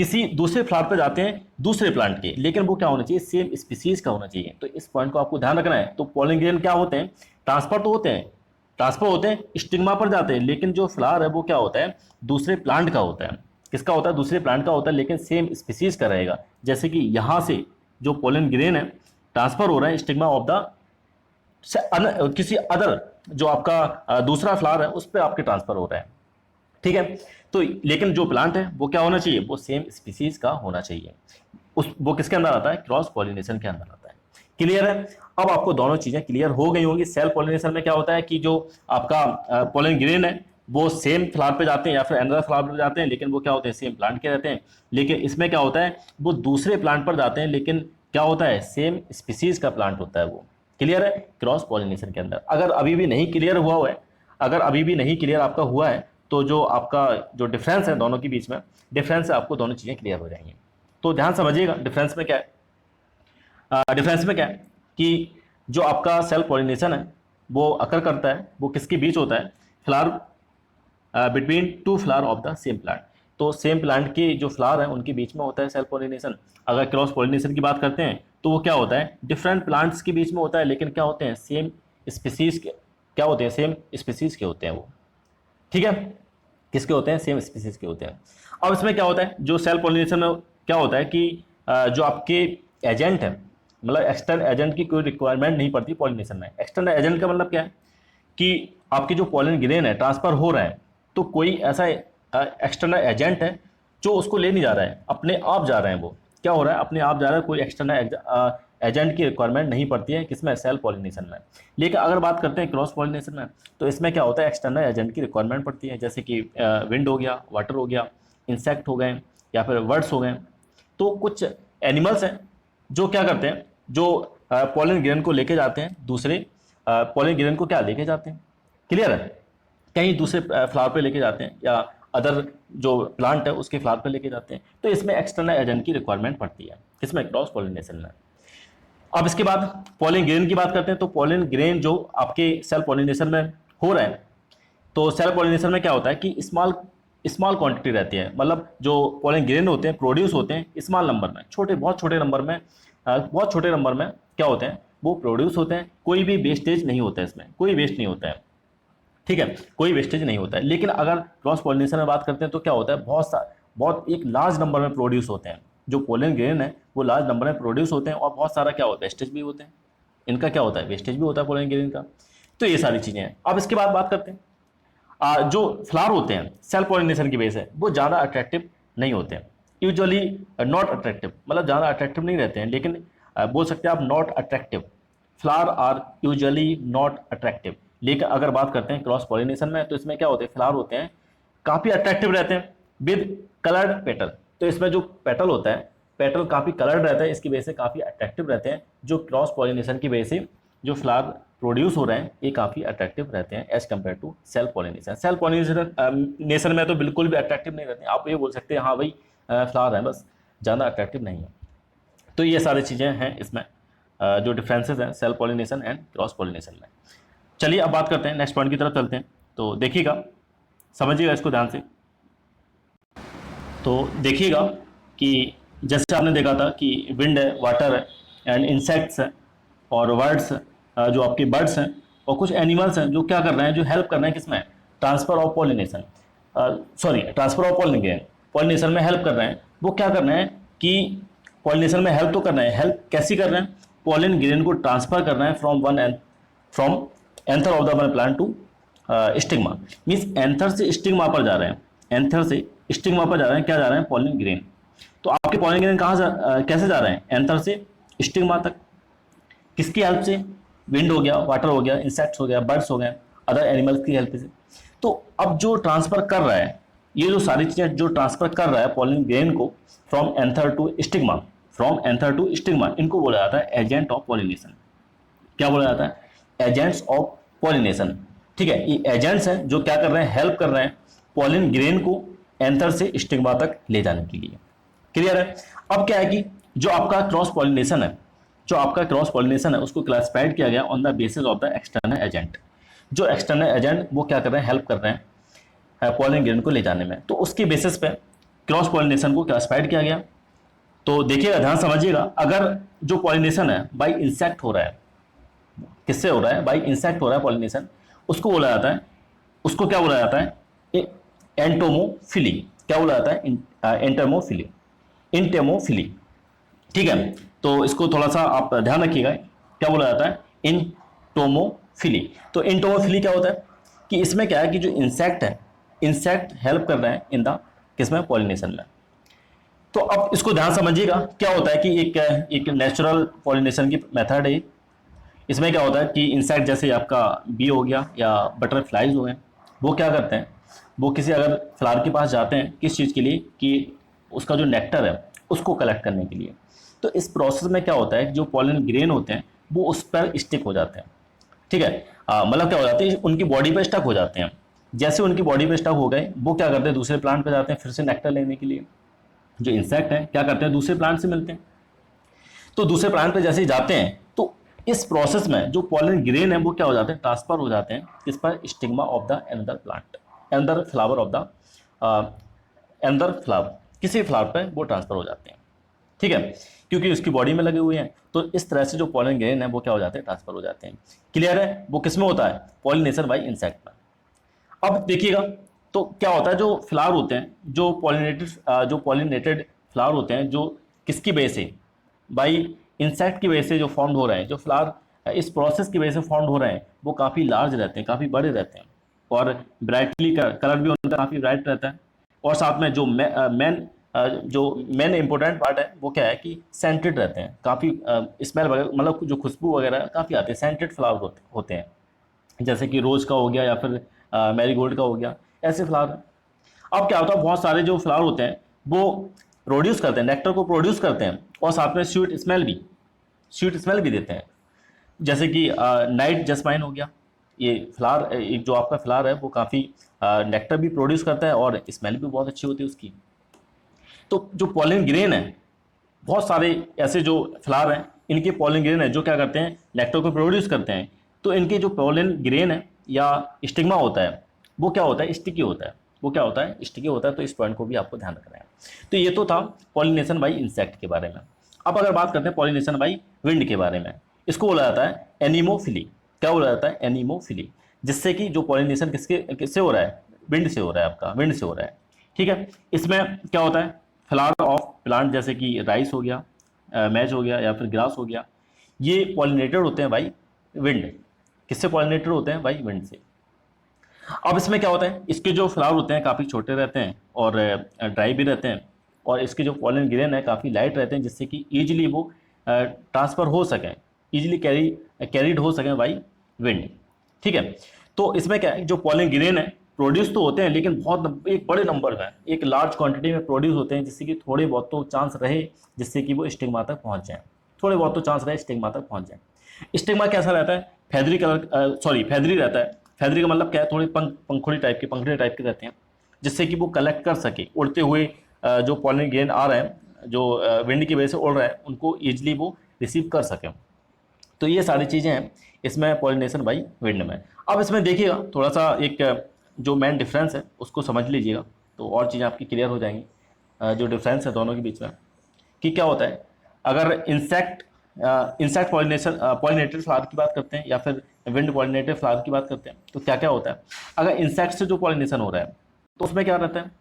किसी दूसरे फ्लावर पे जाते हैं दूसरे प्लांट के, लेकिन वो क्या होना चाहिए, सेम स्पीसीज का होना चाहिए। तो इस पॉइंट को आपको ध्यान रखना है। तो पोलन ग्रेन क्या होते हैं, ट्रांसफर तो होते हैं, ट्रांसफर होते हैं, स्टिग्मा पर जाते हैं, लेकिन जो फ्लावर है वो क्या होता है, दूसरे प्लांट का होता है। किसका होता है, दूसरे प्लांट का होता है, लेकिन सेम स्पीसीज का रहेगा। जैसे कि यहाँ से जो पोलन ग्रेन है ट्रांसफर हो रहा है स्टिग्मा ऑफ द किसी अदर जो आपका दूसरा फ्लावर है उस पर आपके ट्रांसफर हो रहा है, ठीक है। तो लेकिन जो प्लांट है वो क्या होना चाहिए, वो सेम स्पीसीज का होना चाहिए। वो किसके अंदर आता है, क्रॉस पॉलिनेशन के अंदर आता है। क्लियर है। अब आपको दोनों चीजें क्लियर हो गई होंगी। सेल्फ पॉलिनेशन में क्या होता है कि जो आपका पोलन ग्रेन है वो सेम फ्लावर पे जाते हैं या फिर अनदर फ्लावर पे जाते हैं, लेकिन वो क्या होते हैं, सेम प्लांट के रहते हैं। लेकिन इसमें क्या होता है, वो दूसरे प्लांट पर जाते हैं, लेकिन क्या होता है, सेम स्पीसीज का प्लांट होता है वो। क्लियर है। क्रॉस पॉलिनेशन के अंदर अगर अभी भी नहीं क्लियर हुआ है, अगर अभी भी नहीं क्लियर आपका हुआ है, तो जो आपका जो डिफरेंस है दोनों के बीच में, डिफरेंस से आपको दोनों चीज़ें क्लियर हो जाएंगी। तो ध्यान समझिएगा डिफरेंस में क्या है। डिफरेंस में क्या है कि जो आपका सेल्फ पॉलिनेशन है वो अकर करता है, वो किसके बीच होता है, flower between two flower of the same plant. तो सेम प्लांट के जो फ्लावर है उनके बीच में होता है सेल्फ पॉलिनेशन। अगर क्रॉस पॉलिनेशन की बात करते हैं तो वो क्या होता है, डिफरेंट प्लांट्स के बीच में होता है, लेकिन क्या होते हैं, सेम स्पीसीज के, क्या होते हैं, सेम स्पीसीज के होते हैं वो, ठीक है। किसके होते हैं, सेम स्पीसीज के होते हैं। अब इसमें क्या होता है, जो सेल्फ पॉलिनेशन में क्या होता है कि जो आपके एजेंट है, मतलब एक्सटर्नल एजेंट की कोई रिक्वायरमेंट नहीं पड़ती पॉलिनेशन में। एक्सटर्नल एजेंट का मतलब क्या है कि आपकी जो पॉलन ग्रेन है ट्रांसफर हो रहा है, तो कोई ऐसा एक्सटर्नल एजेंट है जो उसको ले नहीं जा रहा है, अपने आप जा रहे हैं। वो क्या हो रहा है, अपने आप जा रहा है, कोई एक्सटर्नल एजेंट की रिक्वायरमेंट नहीं पड़ती है किसमें, सेल्फ पॉलिनेशन में। लेकिन अगर बात करते हैं क्रॉस पॉलिनेशन में, तो इसमें क्या होता है, एक्सटर्नल एजेंट की रिक्वायरमेंट पड़ती है, जैसे कि विंड हो गया, वाटर हो गया, इंसेक्ट हो गए, या फिर बर्ड्स हो गए। तो कुछ एनिमल्स हैं जो क्या करते हैं, जो पॉलन ग्रेन को लेके जाते हैं, दूसरे पॉलन ग्रेन को क्या लेके जाते हैं, क्लियर है, कहीं दूसरे फ्लावर पे लेके जाते हैं, या अदर जो प्लांट है उसके फ्लावर पे लेके जाते हैं। तो इसमें एक्सटर्नल एजेंट की रिक्वायरमेंट पड़ती है, इसमें क्रॉस पॉलिनेशन में। अब इसके बाद पॉलन ग्रेन की बात करते हैं। तो पॉलन ग्रेन जो आपके सेल्फ पॉलिनेशन में हो रहा है, तो सेल्फ पॉलिनेशन में क्या होता है कि स्मॉल स्मॉल क्वांटिटी रहती है, मतलब जो पॉलन ग्रेन होते हैं प्रोड्यूस होते हैं स्मॉल नंबर में, छोटे बहुत छोटे नंबर में, बहुत छोटे नंबर में क्या होते हैं, वो प्रोड्यूस होते हैं। कोई भी वेस्टेज नहीं होता है, इसमें कोई वेस्ट नहीं होता है, ठीक है, कोई वेस्टेज नहीं होता है। लेकिन अगर क्रॉस पॉलिनेशन में बात करते हैं तो क्या होता है, बहुत एक लार्ज नंबर में प्रोड्यूस होते हैं। जो पोलन ग्रेन है वो लार्ज नंबर में प्रोड्यूस होते हैं, और बहुत सारा क्या होता है, वेस्टेज भी होते हैं। इनका क्या होता है, वेस्टेज भी होता है पोलन ग्रेन का। तो ये सारी चीज़ें हैं। अब इसके बाद बात करते हैं जो फ्लावर होते हैं सेल्फ पॉलिनेशन की वजह से वो ज़्यादा अट्रैक्टिव नहीं होते हैं, यूजुअली नॉट अट्रैक्टिव, मतलब ज़्यादा अट्रैक्टिव नहीं रहते हैं, लेकिन बोल सकते हैं आप not attractive, flower are usually not attractive. लेकिन अगर बात करते हैं क्रॉस पॉलिनेशन में, तो इसमें क्या होते हैं, फ्लावर होते हैं काफ़ी अट्रैक्टिव रहते हैं विद कलर्ड पेटल। तो इसमें जो पेटल होता है, पेटल काफ़ी कलर्ड रहता है, इसकी वजह से काफ़ी अट्रैक्टिव रहते हैं। जो क्रॉस पॉलिनेशन की वजह से जो फ्लावर प्रोड्यूस हो रहे हैं ये काफ़ी अट्रैक्टिव रहते हैं as compare to self pollination. Self pollination में तो बिल्कुल भी अट्रैक्टिव नहीं रहते हैं। आप ये बोल सकते हैं हाँ भाई फ्लावर है, बस ज़्यादा अट्रैक्टिव नहीं है। तो ये सारी चीज़ें हैं इसमें जो डिफरेंसेस हैं self pollination and cross pollination में। चलिए अब बात करते हैं, नेक्स्ट पॉइंट की तरफ चलते हैं। तो देखिएगा, समझिएगा इसको ध्यान से। तो देखिएगा कि जैसे आपने देखा था कि विंड है, वाटर है, एंड इंसेक्ट्स है, और वर्ड्स जो आपके बर्ड्स हैं, और कुछ एनिमल्स हैं जो क्या कर रहे हैं, जो हेल्प कर रहे हैं किसमें, transfer of pollination, sorry transfer of pollen grain, pollination में हेल्प कर रहे हैं। वो क्या कर रहे हैं कि पॉलिनेशन में हेल्प तो कर रहे हैं, हेल्प कैसी कर रहे हैं, पॉलिन ग्रेन को ट्रांसफर कर रहे हैं from anther of the one plant to stigma. Means anther से स्टिग्मा पर जा रहे हैं, एंथर से स्टिग्मा पर जा रहे हैं, क्या जा रहे हैं, पॉलिन ग्रेन। तो आपके पॉलिन ग्रेन कहाँ कैसे जा रहे हैं, एंथर से स्टिग्मा तक, किसकी हेल्प से, विंड हो गया, वाटर हो गया, इंसेक्ट्स हो गया, बर्ड्स हो गए, अदर एनिमल्स की हेल्प से। तो अब जो ट्रांसफर कर रहा है, ये जो सारी चीज़ें जो ट्रांसफर कर रहा है पॉलिन ग्रेन को from anther to stigma, from anther to stigma, इनको बोला जाता है एजेंट ऑफ पॉलिनेशन। क्या बोला जाता है, एजेंट्स ऑफ पॉलिनेशन, ठीक है। ये एजेंट्स हैं जो क्या कर रहे हैं, हेल्प कर रहे हैं पॉलिन ग्रेन को एंथर से स्टिग्मा तक ले जाने के लिए। क्लियर है। अब क्या है कि जो आपका क्रॉस पॉलिनेशन है, जो आपका क्रॉस पॉलिनेशन है उसको क्लासिफाइड किया गया on the basis of the external agent. जो एक्सटर्नल एजेंट वो क्या कर रहे हैं, हेल्प कर रहे हैं पॉलिन ग्रेन को ले जाने में। तो उसके बेसिस पे क्रॉस पॉलिनेशन को क्लासिफाइड किया गया। तो देखिएगा, ध्यान समझिएगा, अगर जो पॉलिनेशन है बाई इंसेक्ट हो रहा है, किससे हो रहा है, बाई इंसेक्ट हो रहा है पॉलिनेशन, उसको बोला जाता है, उसको क्या बोला जाता है, एंटोमोफिली। क्या बोला जाता है, एंटोमोफिली, इंटेमोफिली। ठीक है, तो इसको थोड़ा सा आप ध्यान रखिएगा, क्या बोला जाता है, इंटोमोफिली। तो इंटोमोफिली क्या होता है कि इसमें क्या है कि जो इंसेक्ट है, इंसेक्ट हेल्प कर रहे हैं इन द किसमें, पॉलिनेशन में। तो अब इसको ध्यान समझिएगा, क्या होता है कि एक नेचुरल पॉलिनेशन की मेथड है। इसमें क्या होता है कि इंसेक्ट जैसे आपका बी हो गया या बटरफ्लाइज हो गए, वो क्या करते हैं, वो किसी अगर फ्लावर के पास जाते हैं, किस चीज़ के लिए, कि उसका जो नेक्टर है उसको कलेक्ट करने के लिए। तो इस प्रोसेस में क्या होता है, जो पॉलन ग्रेन होते हैं वो उस पर स्टिक हो जाते हैं। ठीक है, मतलब क्या हो जाते हैं, उनकी बॉडी पे स्टक हो जाते हैं। जैसे उनकी बॉडी पे स्टक हो गए, वो क्या करते हैं, दूसरे प्लांट पे जाते हैं फिर से नेक्टर लेने के लिए। जो इंसेक्ट है क्या करते हैं, दूसरे प्लांट से मिलते हैं, तो दूसरे प्लांट पे जैसे ही जाते हैं तो इस प्रोसेस में जो पॉलन ग्रेन है वो क्या हो जाते हैं, ट्रांसफर हो जाते हैं किस पर, stigma of the another plant, another flower of the another flower, किसी फ्लावर पे वो ट्रांसफर हो जाते हैं। ठीक है, क्योंकि उसकी बॉडी में लगे हुए हैं, तो इस तरह से जो पॉलन ग्रेन है वो क्या हो जाते हैं, ट्रांसफर हो जाते हैं। क्लियर है, वो किस में होता है, पॉलिनेशन बाई इंसेक्ट में। अब देखिएगा, तो क्या होता है, जो फ्लावर होते हैं, जो पॉलिनेटेड फ्लावर होते हैं, जो किसकी वजह से, बाई इंसेक्ट की वजह से जो फॉर्म हो रहे हैं, जो फ्लावर इस प्रोसेस की वजह से फॉर्म हो रहे हैं, वो काफ़ी लार्ज रहते हैं, काफ़ी बड़े रहते हैं, और ब्राइटली कलर भी उनका काफ़ी ब्राइट रहता है। और साथ में जो मेन इंपॉर्टेंट पार्ट है वो क्या है कि सेंटेड रहते हैं, काफ़ी स्मेल वगैरह, मतलब जो खुशबू वगैरह काफ़ी आती है, सेंटेड फ्लावर होते हैं, जैसे कि रोज़ का हो गया या फिर मैरीगोल्ड का हो गया, ऐसे फ्लावर। अब क्या होता है, बहुत सारे जो फ्लावर होते हैं वो प्रोड्यूस करते हैं, नेक्टर को प्रोड्यूस करते हैं, और साथ में स्वीट स्मेल भी देते हैं। जैसे कि नाइट जस्माइन हो गया, ये फ्लावर, एक जो आपका फ्लावर है वो काफ़ी नेक्टर भी प्रोड्यूस करता है और स्मेल भी बहुत अच्छी होती है उसकी। तो जो पॉलन ग्रेन है, बहुत सारे ऐसे जो फ्लावर हैं, इनके पॉलन ग्रेन है जो क्या करते हैं, नेक्टर को प्रोड्यूस करते हैं। तो इनके जो पॉलन ग्रेन है या स्टिग्मा होता है वो क्या होता है, स्टिकी होता है, वो क्या होता है, स्टिकी होता है। तो इस पॉइंट को भी आपको ध्यान रखना है। तो ये तो था पॉलिनेशन बाई इंसेक्ट के बारे में। अब अगर बात करते हैं पॉलिनेशन बाई विंड के बारे में, इसको बोला जाता है एनीमोफिली। क्या बोला जाता है, एनीमोफिली, जिससे कि जो पॉलिनेशन किससे हो रहा है, विंड से हो रहा है, आपका विंड से हो रहा है। ठीक है, इसमें क्या होता है, फ्लावर ऑफ प्लांट जैसे कि राइस हो गया, मैज हो गया या फिर ग्रास हो गया, ये पॉलिनेटेड होते हैं बाई विंड। किससे पॉलिनेटेड होते हैं, बाई विंड से। अब इसमें क्या होता है, इसके जो फ्लावर होते हैं काफ़ी छोटे रहते हैं और ड्राई भी रहते हैं, और इसके जो पॉलन ग्रेन है काफ़ी लाइट रहते हैं, जिससे कि ईजिली वो ट्रांसफ़र हो सकें, ईजिली कैरीड हो सकें बाई विंड। ठीक है, तो इसमें क्या है, जो पॉलन ग्रेन है प्रोड्यूस तो होते हैं, लेकिन बहुत एक बड़े नंबर में, एक लार्ज क्वांटिटी में प्रोड्यूस होते हैं, जिससे कि थोड़े बहुत तो चांस रहे जिससे कि वो स्टिग्मा तक पहुंच जाए, थोड़े बहुत तो चांस रहे स्टिग्मा तक पहुंच जाए। स्टिग्मा कैसा रहता है, फेदरी कलर, सॉरी फेदरी रहता है। फेदरी का मतलब क्या है, थोड़े पंखुड़ी टाइप के रहते हैं, जिससे कि वो कलेक्ट कर सके उड़ते हुए जो पॉलन ग्रेन आ रहे हैं, जो विंड की वजह से उड़ रहे हैं, उनको ईजिली वो रिसीव कर सकें। तो ये सारी चीज़ें हैं इसमें पॉलिनेशन बाई विंड में। अब इसमें देखिएगा थोड़ा सा एक जो मेन डिफरेंस है उसको समझ लीजिएगा, तो और चीज़ें आपकी क्लियर हो जाएंगी। जो डिफरेंस है दोनों के बीच में, कि क्या होता है, अगर इंसेक्ट पॉलिनेटेड फ्लावर की बात करते हैं या फिर विंड पॉलिनेटेड फ्लावर की बात करते हैं, तो क्या क्या होता है। अगर इंसेक्ट से जो पॉलिनेशन हो रहा है तो उसमें क्या रहता है,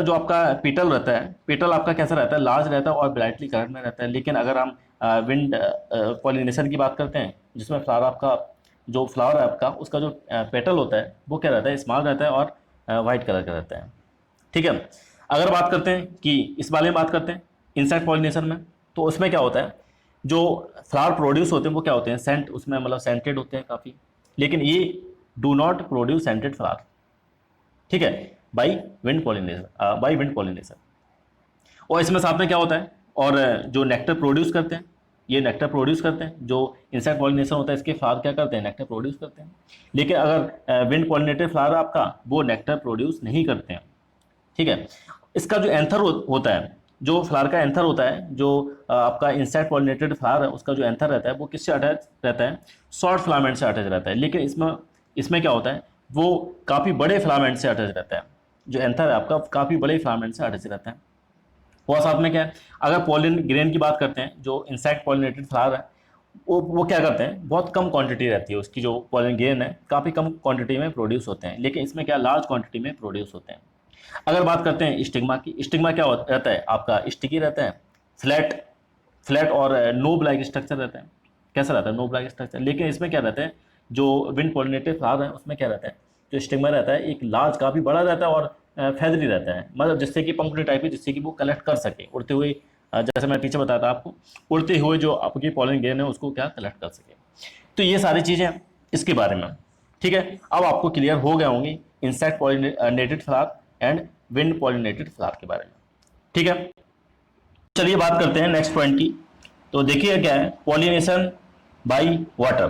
जो आपका पेटल रहता है, पेटल आपका कैसा रहता है, लार्ज रहता है और ब्राइटली कलर में रहता है। लेकिन अगर हम विंड पॉलिनेशन की बात करते हैं, जिसमें फ्लावर है आपका, उसका जो पेटल होता है वो क्या रहता है, स्मॉल रहता है और वाइट कलर का रहता है। ठीक है, अगर बात करते हैं कि इस बारे में बात करते हैं इंसेक्ट पॉलिनेशन में, तो उसमें क्या होता है, जो फ्लावर प्रोड्यूस होते हैं वो क्या होते हैं, सेंट, उसमें मतलब सेंटेड होते हैं काफ़ी, लेकिन ये do not produce scented flower. ठीक है, बाई विंड पॉलिनेशन। और इसमें साथ में क्या होता है, और जो नेक्टर प्रोड्यूस करते हैं, ये नेक्टर प्रोड्यूस करते हैं, जो इंसेक्ट पॉलिनेशन होता है इसके फ्लावर क्या करते हैं, नेक्टर प्रोड्यूस करते हैं। लेकिन अगर विंड पॉलिनेटेड फ्लावर आपका, वो नेक्टर प्रोड्यूस नहीं करते हैं। ठीक है, इसका जो एंथर होता है, जो फ्लावर का एंथर होता है, जो आपका इंसेक्ट पॉलिनेटेड फ्लावर है उसका जो एंथर रहता है वो किससे अटैच रहता है, शॉर्ट फिलामेंट से अटैच रहता है। लेकिन इसमें क्या होता है, वो काफ़ी बड़े फिलामेंट से अटैच रहता है, जो एंथर है आपका काफ़ी बड़े फिलामेंट से अटैच रहता है। और साथ में क्या है, अगर पॉलिन ग्रेन की बात करते हैं, जो इंसेक्ट पॉलिनेटेड फ्लावर है वो क्या करते हैं, बहुत कम क्वांटिटी रहती है उसकी, जो पॉलिन ग्रेन है काफ़ी कम क्वांटिटी में प्रोड्यूस होते हैं, लेकिन इसमें क्या लार्ज क्वांटिटी में प्रोड्यूस होते हैं। अगर बात करते हैं स्टिग्मा की, स्टिग्मा क्या रहता है आपका, स्टिकी रहता है, फ्लैट फ्लैट और नोब लाइक स्ट्रक्चर रहता है। कैसा रहता है, नोब लाइक स्ट्रक्चर। लेकिन इसमें क्या रहता है, जो विंड पॉलिनेटेड फ्लावर है उसमें क्या रहता है, जो स्टिग्मा रहता है एक लार्ज काफ़ी बड़ा रहता है और फैदरी रहता है, मतलब जिससे कि पंखुड़ी टाइप की, जिससे कि वो कलेक्ट कर सके उड़ते हुए, जैसे मैं पीछे बताया था आपको, उड़ते हुए जो आपकी पॉलिन ग्रेन है उसको क्या कलेक्ट कर सके। तो ये सारी चीज़ें इसके बारे में, ठीक है। अब आपको क्लियर हो गए होंगे insect pollinated flower and wind pollinated flower के बारे में, ठीक है। चलिए बात करते हैं नेक्स्ट पॉइंट की। तो देखिए क्या है, pollination by water.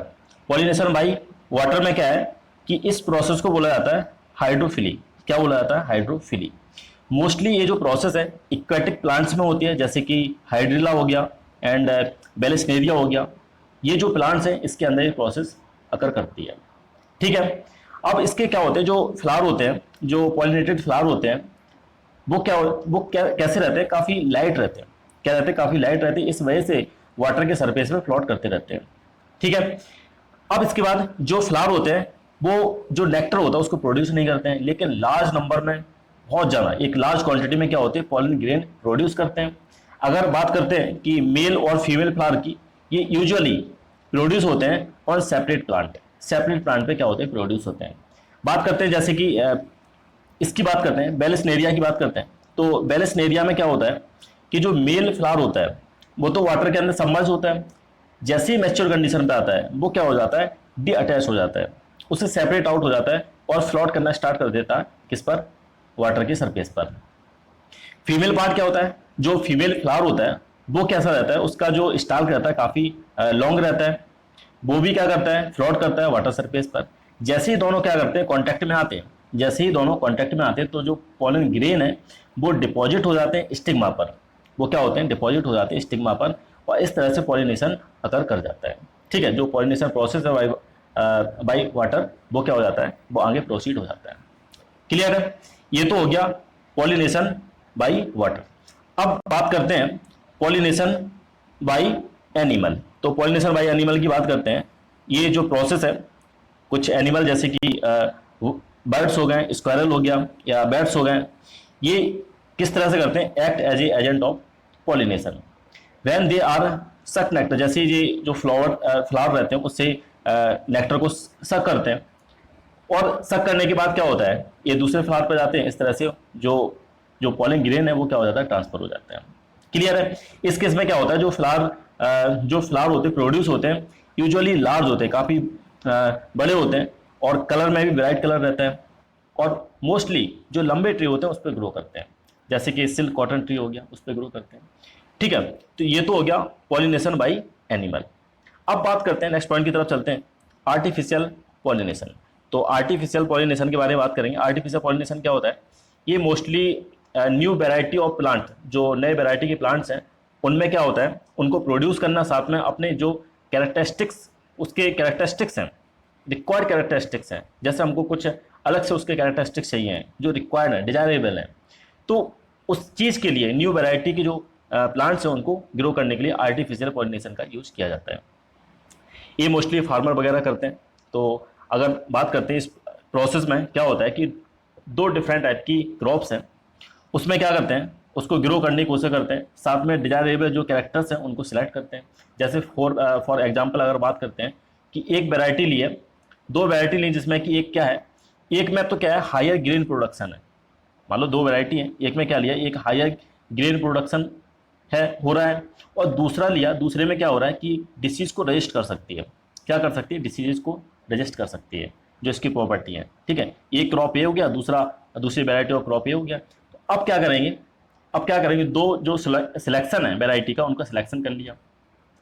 Pollination by water में क्या है कि इस प्रोसेस को बोला जाता है हाइड्रोफिली। क्या बोला जाता है, हाइड्रोफिली। मोस्टली ये जो प्रोसेस है इक्वेटिक प्लांट्स में होती है, जैसे कि हाइड्रिला हो गया एंड बेलेस्नेरिया हो गया। ये जो प्लांट्स हैं इसके अंदर ये प्रोसेस अकर करती है, ठीक है। अब इसके क्या होते हैं, जो फ्लावर होते हैं, जो पॉलिनेटेड फ्लावर होते हैं, वो क्या कैसे रहते हैं, काफ़ी लाइट रहते हैं। क्या रहते हैं, काफ़ी लाइट रहते हैं, इस वजह से वाटर के सरफेस पे फ्लोट करते रहते हैं, ठीक है। अब इसके बाद जो फ्लावर होते हैं वो जो नेक्टर होता है उसको प्रोड्यूस नहीं करते हैं, लेकिन लार्ज नंबर में, बहुत ज़्यादा एक लार्ज क्वांटिटी में क्या होते हैं, पॉलिन ग्रेन प्रोड्यूस करते हैं। अगर बात करते हैं कि मेल और फीमेल फ्लावर की, ये यूजुअली प्रोड्यूस होते हैं on separate plant. Separate plant पे क्या होते हैं, प्रोड्यूस होते हैं। बात करते हैं जैसे कि इसकी बात करते हैं, बेलेस्नेरिया की बात करते हैं। तो बेलेस्नेरिया में क्या होता है कि जो मेल फ्लावर होता है वो तो वाटर के अंदर सबमर्ज होता है, जैसे ही मैच्योर कंडीशन पे आता है वो क्या हो जाता है, डी अटैच हो जाता है, उससे सेपरेट आउट हो जाता है और फ्लोट करना स्टार्ट कर देता है किस पर, वाटर की सरफेस पर। फीमेल पार्ट क्या होता है, जो फीमेल फ्लावर होता है वो कैसा रहता है, उसका जो स्टाल्क रहता है काफ़ी लॉन्ग रहता है, वो भी क्या करता है, फ्लोट करता है वाटर सरफेस पर। जैसे ही दोनों क्या करते हैं, कांटेक्ट में आते हैं, जैसे ही दोनों कांटेक्ट में आते हैं तो जो पॉलन ग्रेन है वो डिपॉजिट हो जाते हैं स्टिग्मा पर। वो क्या होते हैं, डिपॉजिट हो जाते हैं स्टिग्मा पर, और इस तरह से पॉलिनेशन अकर कर जाता है, ठीक है। जो पॉलिनेशन प्रोसेस है बाई वाटर, वो क्या हो जाता है, वो आगे प्रोसीड हो जाता है। क्लियर है, ये तो हो गया पॉलिनेशन बाई वाटर। अब बात करते हैं पॉलिनेशन बाई एनिमल। तो पॉलिनेशन बाई एनिमल की बात करते हैं। ये जो प्रोसेस है, कुछ एनिमल जैसे कि बर्ड्स हो गए, स्क्वायरल हो गया या बैट्स हो गए, ये किस तरह से करते हैं, act as a agent of pollination when they are suck nectar. जैसे ये जो फ्लावर रहते हैं उससे नेक्टर को सक करते हैं, और सक करने के बाद क्या होता है, ये दूसरे फ्लावर पर जाते हैं, इस तरह से जो जो पॉलिन ग्रेन है वो क्या हो जाता है, ट्रांसफर हो जाता है। क्लियर है। इस केस में क्या होता है, जो फ्लावर होते हैं प्रोड्यूस होते हैं यूजुअली लार्ज होते हैं, काफ़ी बड़े होते हैं, और कलर में भी ब्राइट कलर रहता है, और मोस्टली जो लंबे ट्री होते हैं उस पर ग्रो करते हैं, जैसे कि सिल्क कॉटन ट्री हो गया, उस पर ग्रो करते हैं, ठीक है। तो ये तो हो गया पॉलिनेशन बाई एनिमल। अब बात करते हैं नेक्स्ट पॉइंट की तरफ चलते हैं, आर्टिफिशियल पॉलिनेशन। तो आर्टिफिशियल पॉलिनेशन के बारे में बात करेंगे। आर्टिफिशियल पॉलिनेशन क्या होता है, ये mostly new variety of plant, जो नए वेराइटी के प्लांट्स हैं उनमें क्या होता है, उनको प्रोड्यूस करना, साथ में अपने जो कैरेक्टरिस्टिक्स, उसके कैरेक्टरिस्टिक्स हैं, रिक्वायर्ड कैरेक्टरिस्टिक्स हैं, जैसे हमको कुछ अलग से उसके कैरेक्टरिस्टिक्स चाहिए हैं जो रिक्वायर्ड है, डिजायरेबल है, तो उस चीज़ के लिए न्यू वैरायटी की जो प्लांट्स हैं उनको ग्रो करने के लिए आर्टिफिशियल पॉलिनेशन का यूज़ किया जाता है। ये मोस्टली फार्मर वगैरह करते हैं। तो अगर बात करते हैं इस प्रोसेस में क्या होता है कि दो डिफरेंट टाइप की क्रॉप्स हैं, उसमें क्या करते हैं, उसको ग्रो करने की कोशिश करते हैं, साथ में डिजायरेबल जो कैरेक्टर्स हैं उनको सिलेक्ट करते हैं। जैसे फॉर एग्जांपल अगर बात करते हैं कि एक वैरायटी ली है, दो वैरायटी ली, जिसमें कि एक क्या है, एक में तो क्या है हायर ग्रेन प्रोडक्शन है, मान लो दो वैरायटी है, एक में क्या लिया, एक हायर ग्रेन प्रोडक्शन है हो रहा है, और दूसरा लिया, दूसरे में क्या हो रहा है कि डिसीज़ को रजिस्ट कर सकती है, क्या कर सकती है, डिसीज़ को रजिस्ट कर सकती है, जो इसकी प्रॉपर्टी है, ठीक है। एक क्रॉप ए हो गया, दूसरी वैरायटी ऑफ क्रॉप ए हो गया। तो अब क्या करेंगे, दो जो सिलेक्शन है वैरायटी का, उनका सिलेक्शन कर लिया,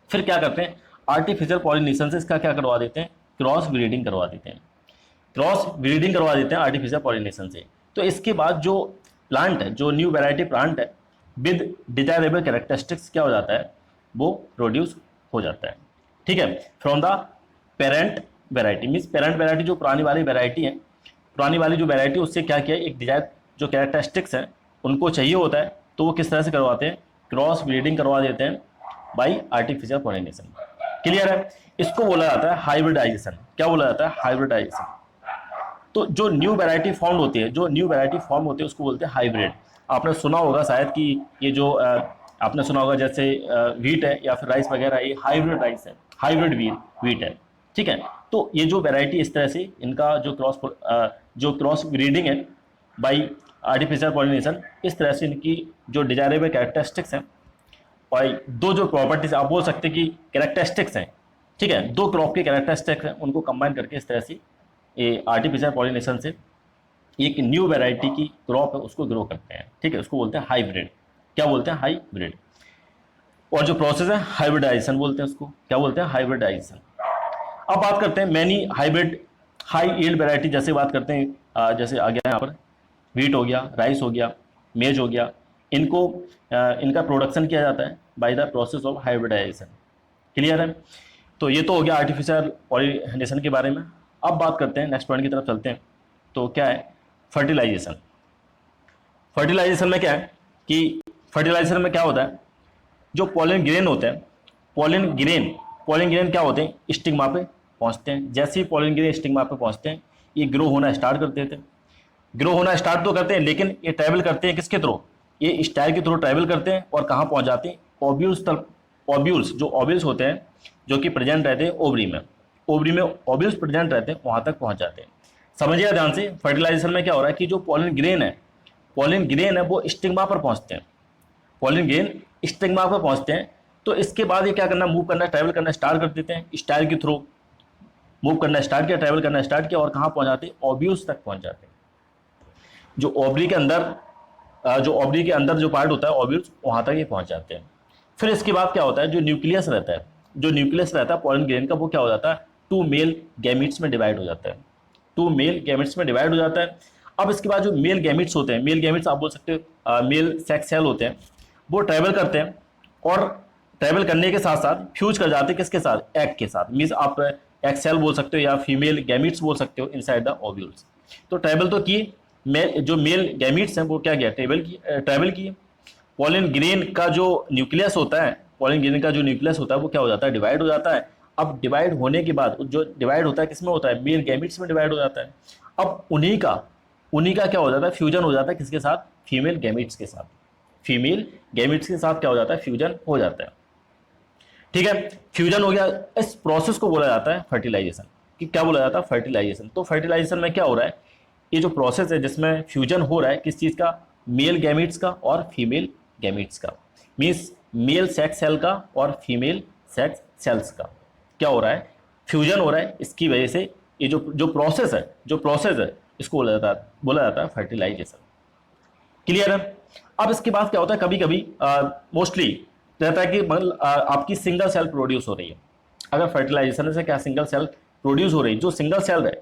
फिर क्या करते हैं, आर्टिफिशियल पॉलिनेशन से इसका क्या करवा देते हैं, क्रॉस ब्रीडिंग करवा देते हैं, आर्टिफिशियल पॉलिनेशन से। तो इसके बाद जो प्लांट है, जो न्यू वैरायटी प्लांट है विद डिजायरेबल कैरेक्टरिस्टिक्स क्या हो जाता है, वो प्रोड्यूस हो जाता है, ठीक है, from the parent variety. Means parent variety जो पुरानी वाली वैरायटी है, पुरानी वाली जो वैरायटी उससे क्या किया, एक जो कैरेक्टरिस्टिक्स हैं उनको चाहिए होता है, तो वो किस तरह से करवाते हैं, क्रॉस ब्रीडिंग करवा देते हैं बाई आर्टिफिशियल पॉलिनेशन। क्लियर है? इसको बोला जाता है हाइब्रिडाइजेशन। क्या बोला जाता है? हाइब्रिडाइजेशन। तो जो न्यू वैरायटी फॉर्म होती है, जो न्यू वैरायटी फॉर्म होती है उसको बोलते हैं हाइब्रिड। आपने सुना होगा शायद कि ये जो आपने सुना होगा जैसे व्हीट है या फिर राइस वगैरह, ये हाइब्रिड राइस है, हाइब्रिड व्हीट है। ठीक है, तो ये जो वैरायटी इस तरह से इनका जो क्रॉस ब्रीडिंग है बाई आर्टिफिशियल पॉलिनेशन, इस तरह से इनकी जो डिजायरेबल कैरेक्टरिस्टिक्स हैं और दो जो प्रॉपर्टीज आप बोल सकते हैं कि कैरेक्टरिस्टिक्स हैं, ठीक है, दो क्रॉप के कैरेक्टरिस्टिक्स हैं, उनको कंबाइन करके इस तरह से ये आर्टिफिशियल पॉलिनेशन से एक न्यू वैरायटी की क्रॉप है उसको ग्रो करते हैं। ठीक है, उसको बोलते हैं हाइब्रिड। क्या बोलते हैं? हाइब्रिड। और जो प्रोसेस है हाइब्रिडाइजेशन बोलते हैं उसको। क्या बोलते हैं? हाइब्रिडाइजेशन। अब बात करते हैं many hybrid high yield variety, जैसे बात करते हैं जैसे आ गया यहाँ पर व्हीट हो गया, राइस हो गया, मेज हो गया, इनको इनका प्रोडक्शन किया जाता है by the process of hybridisation. Clear है? तो ये तो हो गया आर्टिफिशियल पॉलिनेशन के बारे में। अब बात करते हैं, नेक्स्ट पॉइंट की तरफ चलते हैं। तो क्या है? फर्टिलाइजेशन। फर्टिलाइजेशन में क्या है कि फर्टिलाइजेशन में क्या होता है, जो पॉलन ग्रेन होते हैं, पॉलन ग्रेन क्या होते हैं, स्टिग्मा पे पहुंचते हैं। जैसे ही पॉलन ग्रेन स्टिग्मा पे पहुंचते हैं, ये ग्रो होना स्टार्ट कर देते हैं। ग्रो होना स्टार्ट तो करते हैं, लेकिन ये ट्रैवल करते हैं किसके थ्रू? ये स्टाइल के थ्रू ट्रैवल करते हैं और कहाँ पहुंच जाते हैं? ओव्यूल्स तक। ओव्यूल्स, जो ओव्यूल्स होते हैं जो कि प्रेजेंट रहते हैं ओवरी में, ओवरी में ओव्यूल्स प्रेजेंट रहते हैं, वहां तक पहुंच जाते हैं। समझिए ध्यान से, फर्टिलाइजेशन में क्या हो रहा है कि जो पॉलन ग्रेन है वो स्टिग्मा पर पहुंचते हैं। पॉलन ग्रेन स्टिग्मा पर पहुंचते हैं, तो इसके बाद ये क्या करना, मूव करना, ट्रैवल करना स्टार्ट कर देते हैं। स्टाइल के थ्रू मूव करना स्टार्ट किया, ट्रैवल करना स्टार्ट किया और कहाँ पहुंच जाते हैं? ओव्यूल्स तक पहुंच जाते हैं। जो ओवरी के अंदर जो पार्ट होता है ओव्यूल्स, वहां तक ये पहुंच जाते हैं। फिर इसके बाद क्या होता है, जो न्यूक्लियस रहता है पॉलन ग्रेन का, वो क्या हो जाता है? टू मेल गैमीट्स में डिवाइड हो जाता है। टू मेल गैमेट्स में डिवाइड हो जाता है। अब इसके बाद जो मेल गैमेट्स होते हैं, मेल गैमेट्स आप बोल सकते हो मेल सेक्स सेल होते हैं, वो ट्रैवल करते हैं और ट्रैवल करने के साथ साथ फ्यूज कर जाते हैं किसके साथ? एग के साथ। मीन्स आप एग सेल बोल सकते हो या फीमेल गैमेट्स बोल सकते हो इनसाइड द ओव्यूल्स। तो ट्रैवल तो किए, जो मेल गैमेट्स हैं वो क्या किया? ट्रैवल किए। पॉलन ग्रेन का जो न्यूक्लियस होता है, वो क्या हो जाता है? डिवाइड हो जाता है। अब डिवाइड होने के बाद जो डिवाइड होता है किसमें होता है? मेल गैमेट्स में डिवाइड हो जाता है। अब उन्हीं का क्या हो जाता है? फ्यूजन हो जाता है किसके साथ? फीमेल गैमेट्स के साथ। फीमेल गैमेट्स के साथ क्या हो जाता है? फ्यूजन हो जाता है। ठीक है, फ्यूजन हो गया। इस प्रोसेस को बोला जाता है फर्टिलाइजेशन। कि क्या बोला जाता है? फर्टिलाइजेशन। तो फर्टिलाइजेशन में क्या हो रहा है, ये जो प्रोसेस है जिसमें फ्यूजन हो रहा है किस चीज का? मेल गैमेट्स का और फीमेल गैमेट्स का। मीन्स मेल सेक्स सेल का और फीमेल सेक्स सेल्स का क्या हो रहा है? फ्यूजन हो रहा है। इसकी वजह से ये जो प्रोसेस है इसको बोला जाता है फर्टिलाइजेशन। क्लियर है? अब इसके बाद क्या होता है, कभी कभी मोस्टली रहता है कि आपकी सिंगल सेल प्रोड्यूस हो रही है। अगर फर्टिलाइजेशन से क्या सिंगल सेल प्रोड्यूस हो रही है, जो सिंगल सेल है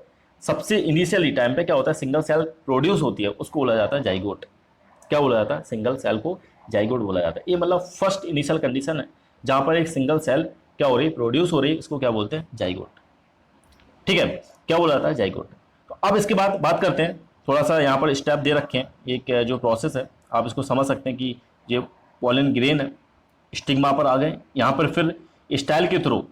सबसे इनिशियली टाइम पे क्या होता है, सिंगल सेल प्रोड्यूस होती है, उसको बोला जाता है जाइगोट। क्या बोला जाता है? सिंगल सेल को जाइगोट बोला जाता है। ये मतलब फर्स्ट इनिशियल कंडीशन है जहां पर एक सिंगल सेल क्या हो रही है? प्रोड्यूस हो रही है। इसको क्या बोलते हैं? जाइगोट। ठीक है, क्या बोला जाता है? जाइगोट। तो अब इसके बाद बात करते हैं, थोड़ा सा यहाँ पर स्टेप दे रखे हैं, एक जो प्रोसेस है आप इसको समझ सकते हैं कि ये पॉलन ग्रेन है, स्टिग्मा पर आ गए, यहाँ पर फिर स्टाइल के थ्रू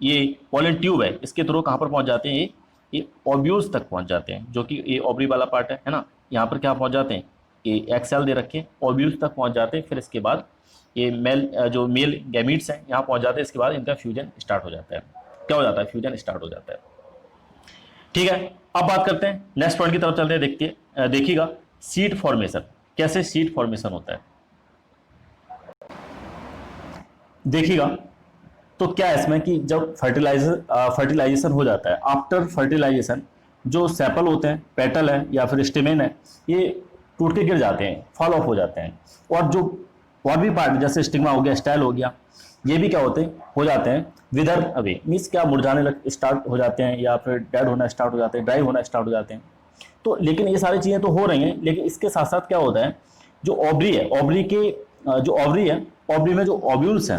ये पॉलन ट्यूब है, इसके थ्रू कहाँ पर पहुँच जाते हैं? ये ओव्यूल्स तक पहुँच जाते हैं, जो कि ये ओवरी वाला पार्ट है ना। यहाँ पर क्या पहुँच जाते हैं? ये एग सेल दे रखे ओव्यूल्स तक पहुँच जाते हैं। फिर इसके बाद ये जो मेल गैमीट्स हैं यहाँ पहुँच जाते हैं। इसके बाद इनका फ्यूजन स्टार्ट हो जाता है। क्या हो जाता है? फ्यूजन स्टार्ट हो जाता है। ठीक है, अब बात करते हैं नेक्स्ट पॉइंट की तरफ चलते हैं। देखिएगा सीड फॉर्मेशन, कैसे सीड फॉर्मेशन होता है देखिएगा। तो क्या है इसमें कि जब फर्टिलाइजेशन हो जाता है, आफ्टर फर्टिलाइजेशन जो सेपल होते हैं, पेटल है या फिर स्टेमेन है, ये टूट के गिर जाते हैं, फॉल ऑफ हो जाते हैं। और जो और भी पार्ट जैसे स्टिग्मा हो गया, स्टाइल हो गया, ये भी क्या हो जाते हैं विदर अवे। मीन्स क्या मुरझाने स्टार्ट हो जाते हैं या फिर डेड होना स्टार्ट हो जाते हैं, ड्राई होना स्टार्ट हो जाते हैं। तो लेकिन ये सारी चीज़ें तो हो रही हैं, लेकिन इसके साथ साथ क्या होता है, जो ओवरी है, ओवरी में जो ओव्यूल्स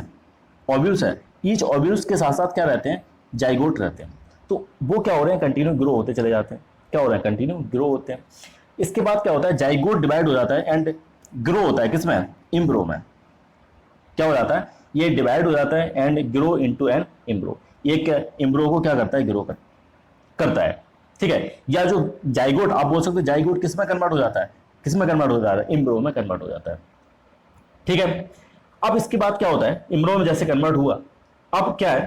है, ईच ओव्यूल्स के साथ साथ क्या रहते हैं? जाइगोट रहते हैं। तो वो क्या हो रहे हैं? कंटिन्यू ग्रो होते चले जाते हैं। क्या हो रहे हैं? कंटिन्यू ग्रो होते हैं। इसके बाद क्या होता है, जाइगोट डिवाइड हो जाता है एंड ग्रो होता है किसमें, इम्ब्रो में। क्या हो जाता है, ये डिवाइड हो जाता है and grow into an embryo. एक इम्ब्रो को क्या करता है, ग्रो करता है। ठीक है, या जो जाइगोट आप बोल सकते हो, जाइगोट किस में कन्वर्ट हो जाता है, किस में कन्वर्ट हो जाता है, इम्ब्रो में कन्वर्ट हो जाता है। ठीक है, अब इसके बाद क्या होता है, इम्ब्रो में जैसे कन्वर्ट हुआ, अब क्या है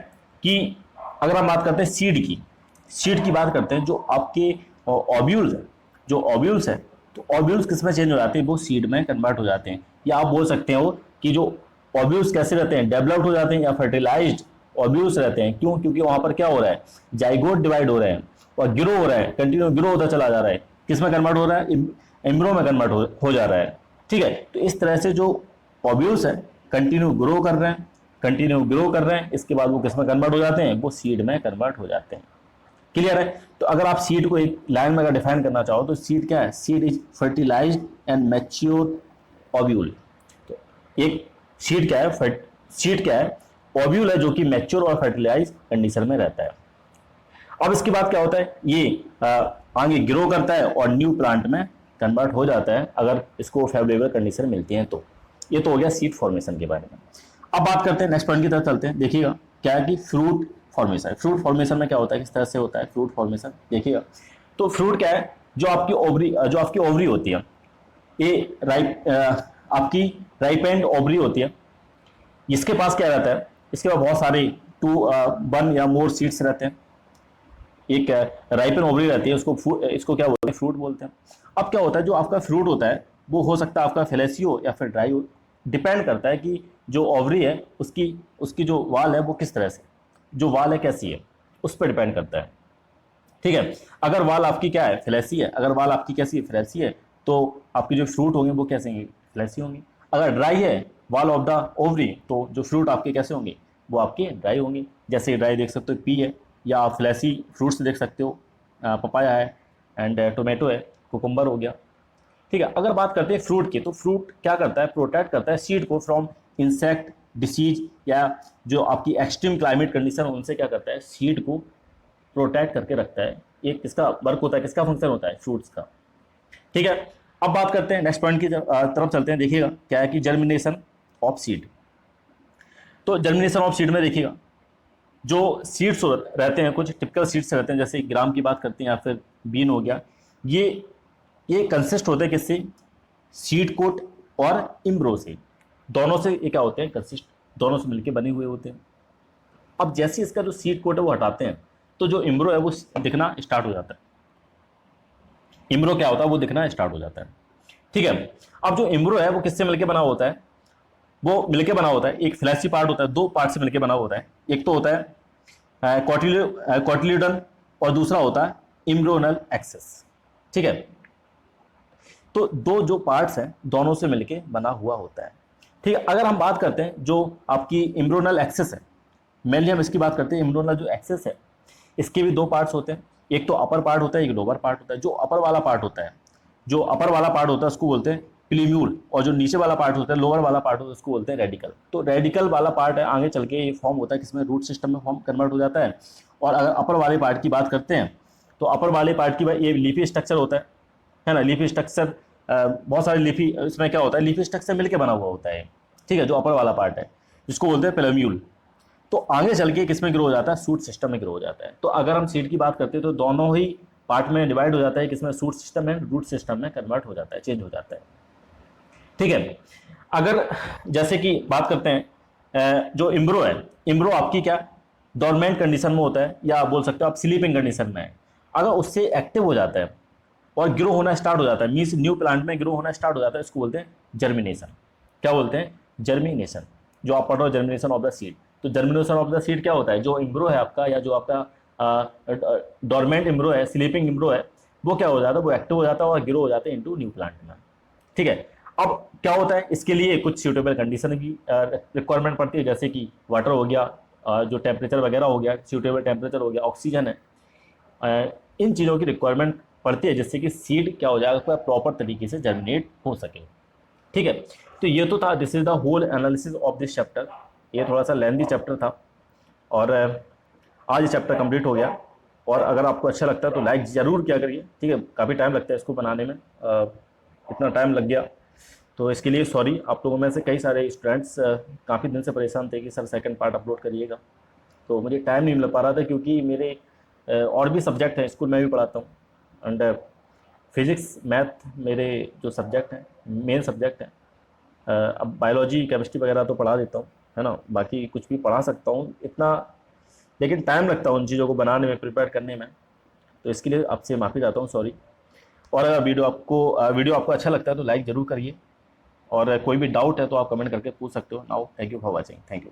कि अगर हम बात करते हैं सीड की बात करते हैं, जो आपके ओव्यूल्स है, जो ओव्यूल्स है, तो ओव्यूल्स किस में चेंज हो जाते हैं, वो सीड में कन्वर्ट हो जाते हैं। या आप बोल सकते हो कि जो ओव्यूल्स कैसे रहते हैं, डेवलप्ड हो जाते हैं या फर्टिलाइज्ड ओव्यूल्स रहते हैं। क्यों, क्योंकि वहां पर क्या हो रहा है, जाइगोट डिवाइड हो रहे हैं और ग्रो हो रहा है, कंटिन्यू ग्रो होता चला जा रहा है। किस में कन्वर्ट हो रहा है, एम्ब्रो में कन्वर्ट हो जा रहा है। ठीक है, तो इस तरह से जो ओव्यूल्स है कंटिन्यू ग्रो कर रहे हैं, कंटिन्यू ग्रो कर रहे हैं, इसके बाद वो किस में कन्वर्ट हो जाते हैं, वो सीड में कन्वर्ट हो जाते हैं। क्लियर है। तो अगर आप सीड को एक लाइन में अगर डिफाइन करना चाहो तो सीड क्या है, seed is fertilised and mature ovule. तो एक सीड क्या है, सीड क्या है, ओव्यूल है जो कि मैच्योर और फर्टिलाइज कंडीशन में रहता है। अब इसके बाद क्या होता है, ये आगे ग्रो करता है और न्यू प्लांट में कन्वर्ट हो जाता है अगर इसको फेवरेबल कंडीशन मिलती है तो। ये तो हो गया सीड फॉर्मेशन के बारे में। अब बात करते हैं नेक्स्ट पॉइंट की तरफ चलते हैं। देखिएगा क्या है कि फ्रूट फॉर्मेशन। फ्रूट फॉर्मेशन में क्या होता है, किस तरह से होता है फ्रूट फॉर्मेशन, देखिएगा। तो फ्रूट क्या है, जो आपकी ओवरी होती है, ये आपकी राइपेंड ओवरी होती है। इसके पास क्या रहता है, इसके पास बहुत सारे 1 या मोर सीड्स रहते हैं। एक राइपेंड ओवरी रहती है, इसको क्या बोलते हैं, फ्रूट बोलते हैं। अब क्या होता है, जो आपका फ्रूट होता है वो हो सकता है आपका फ्लैशी हो या फिर ड्राई हो। डिपेंड करता है कि जो ओवरी है उसकी जो वाल है वो किस तरह से, जो वाल है कैसी है, उस पर डिपेंड करता है। ठीक है, अगर वाल आपकी क्या है, फ्लैशी है, अगर वाल आपकी कैसी है, फ्लैशी है, तो आपके जो फ्रूट होंगे वो कैसे होंगे, फ्लैशी होंगे। अगर ड्राई है वाल ऑफ द ओवरी, तो जो फ्रूट आपके कैसे होंगे, वो आपके ड्राई होंगे। जैसे ड्राई देख सकते हो पी है, या आप फ्लैशी फ्रूट्स देख सकते हो, पपाया है एंड टोमेटो है, कुकुम्बर हो गया। ठीक है, अगर बात करते हैं फ्रूट की, तो फ्रूट क्या करता है, प्रोटेक्ट करता है सीड को फ्रॉम इंसेक्ट, डिसीज, या जो आपकी एक्सट्रीम क्लाइमेट कंडीशन उनसे क्या करता है, सीड को प्रोटेक्ट करके रखता है। ये किसका वर्क होता है, किसका फंक्शन होता है, फ्रूट्स का। ठीक है, अब बात करते हैं नेक्स्ट पॉइंट की तरफ चलते हैं। देखिएगा क्या है कि जर्मिनेशन ऑफ सीड। तो जर्मिनेशन ऑफ सीड में देखिएगा, जो सीड्स रहते हैं, कुछ टिपिकल सीड्स रहते हैं, जैसे ग्राम की बात करते हैं या फिर बीन हो गया, ये कंसिस्ट होते हैं किससे, सीड कोट और इम्ब्रो से। दोनों से ये क्या होते हैं, कंसिस्ट, दोनों से मिलकर बने हुए होते हैं। अब जैसे इसका जो सीड कोट है वो हटाते हैं, तो जो इम्ब्रो है वो दिखना स्टार्ट हो जाता है। इम्ब्रो क्या होता है, वो दिखना स्टार्ट हो जाता है। ठीक है, अब जो इम्ब्रो है वो किससे मिलकर बना होता है, वो मिलकर बना होता है, एक फ्लैशी पार्ट होता है, 2 पार्ट से मिलकर बना होता है। एक तो होता है कॉटिल्यूडन और दूसरा होता है इम्ब्रोनल एक्सेस। ठीक है, तो दो जो पार्ट्स हैं दोनों से मिलके बना हुआ होता है। ठीक है, अगर हम बात करते हैं जो आपकी इम्ब्रोनल एक्सेस है, मेनली हम इसकी बात करते हैं, इम्ब्रोनल जो एक्सेस है इसके भी 2 पार्ट्स होते हैं। एक तो अपर पार्ट होता है, एक लोअर पार्ट होता है। जो अपर वाला पार्ट होता है, जो अपर वाला पार्ट होता है उसको बोलते हैं प्लीम्यूल, और जो नीचे वाला पार्ट होता है, लोअर वाला पार्ट होता है, उसको बोलते हैं रेडिकल। तो रेडिकल वाला पार्ट है आगे चल के ये फॉर्म होता है किसमें, रूट सिस्टम में फॉर्म कन्वर्ट हो जाता है। और अगर अपर वाले पार्ट की बात करते हैं, तो अपर वाले पार्ट की ये लीफी स्ट्रक्चर होता है ना, लीफी स्ट्रक्चर, बहुत सारे लीफी, इसमें क्या होता है, लीफी स्ट्रक्चर मिलकर बना हुआ होता है। ठीक है, जो अपर वाला पार्ट है जिसको बोलते हैं प्लेम्यूल। तो आगे चल के किसमें ग्रो हो जाता है, सूट सिस्टम में ग्रो हो जाता है। तो अगर हम सीड की बात करते हैं तो दोनों ही पार्ट में डिवाइड हो जाता है, किसमें, सूट सिस्टम में, रूट सिस्टम में कन्वर्ट हो जाता है, चेंज हो जाता है। ठीक है, अगर जैसे कि बात करते हैं जो इम्ब्रो है, इम्ब्रो आपकी क्या डोरमेंट कंडीशन में होता है, या बोल सकते हो आप स्लीपिंग कंडीशन में है। अगर उससे एक्टिव हो जाता है और ग्रो होना स्टार्ट हो जाता है, मीन्स न्यू प्लांट में ग्रो होना स्टार्ट हो जाता है, इसको बोलते हैं जर्मिनेशन। क्या बोलते हैं, जर्मिनेशन। जो आप पढ़ रहे हो जर्मिनेशन ऑफ द सीड, तो जर्मिनेशन ऑफ द सीड क्या होता है, जो इम्ब्रो है आपका, या जो आपका डोरमेंट इम्ब्रो है, स्लीपिंग इम्ब्रो है, वो क्या हो जाता है, वो एक्टिव हो जाता है और ग्रो हो जाता है इनटू न्यू प्लांट में। ठीक है, अब क्या होता है, इसके लिए कुछ सूटेबल कंडीशन की रिक्वायरमेंट पड़ती है, जैसे कि वाटर हो गया, जो टेम्परेचर वगैरह हो गया, सूटेबल टेम्परेचर हो गया, ऑक्सीजन है, इन चीज़ों की रिक्वायरमेंट पड़ती है, जिससे कि सीड क्या हो जाएगा, उसका प्रॉपर तरीके से जर्मिनेट हो सके। ठीक है, तो ये तो था, this is the whole analysis of this chapter. ये थोड़ा सा लेंथी चैप्टर था और आज चैप्टर कंप्लीट हो गया। और अगर आपको अच्छा लगता है तो लाइक ज़रूर किया करिए, ठीक है। काफ़ी टाइम लगता है इसको बनाने में, इतना टाइम लग गया तो इसके लिए सॉरी। आप लोगों में से कई सारे स्टूडेंट्स काफ़ी दिन से परेशान थे कि सर सेकंड पार्ट अपलोड करिएगा, तो मुझे टाइम नहीं मिल पा रहा था क्योंकि मेरे और भी सब्जेक्ट हैं, स्कूल में भी पढ़ाता हूँ। एंड फिज़िक्स मैथ मेरे जो सब्जेक्ट हैं, मेन सब्जेक्ट हैं। अब बायोलॉजी केमिस्ट्री वगैरह तो पढ़ा देता हूँ, है ना, बाकी कुछ भी पढ़ा सकता हूँ इतना, लेकिन टाइम लगता है उन चीज़ों को बनाने में, प्रिपेयर करने में। तो इसके लिए आपसे माफ़ी चाहता हूँ, सॉरी। और अगर वीडियो आपको अच्छा लगता है तो लाइक ज़रूर करिए, और कोई भी डाउट है तो आप कमेंट करके पूछ सकते हो। Now thank you for watching, thank you.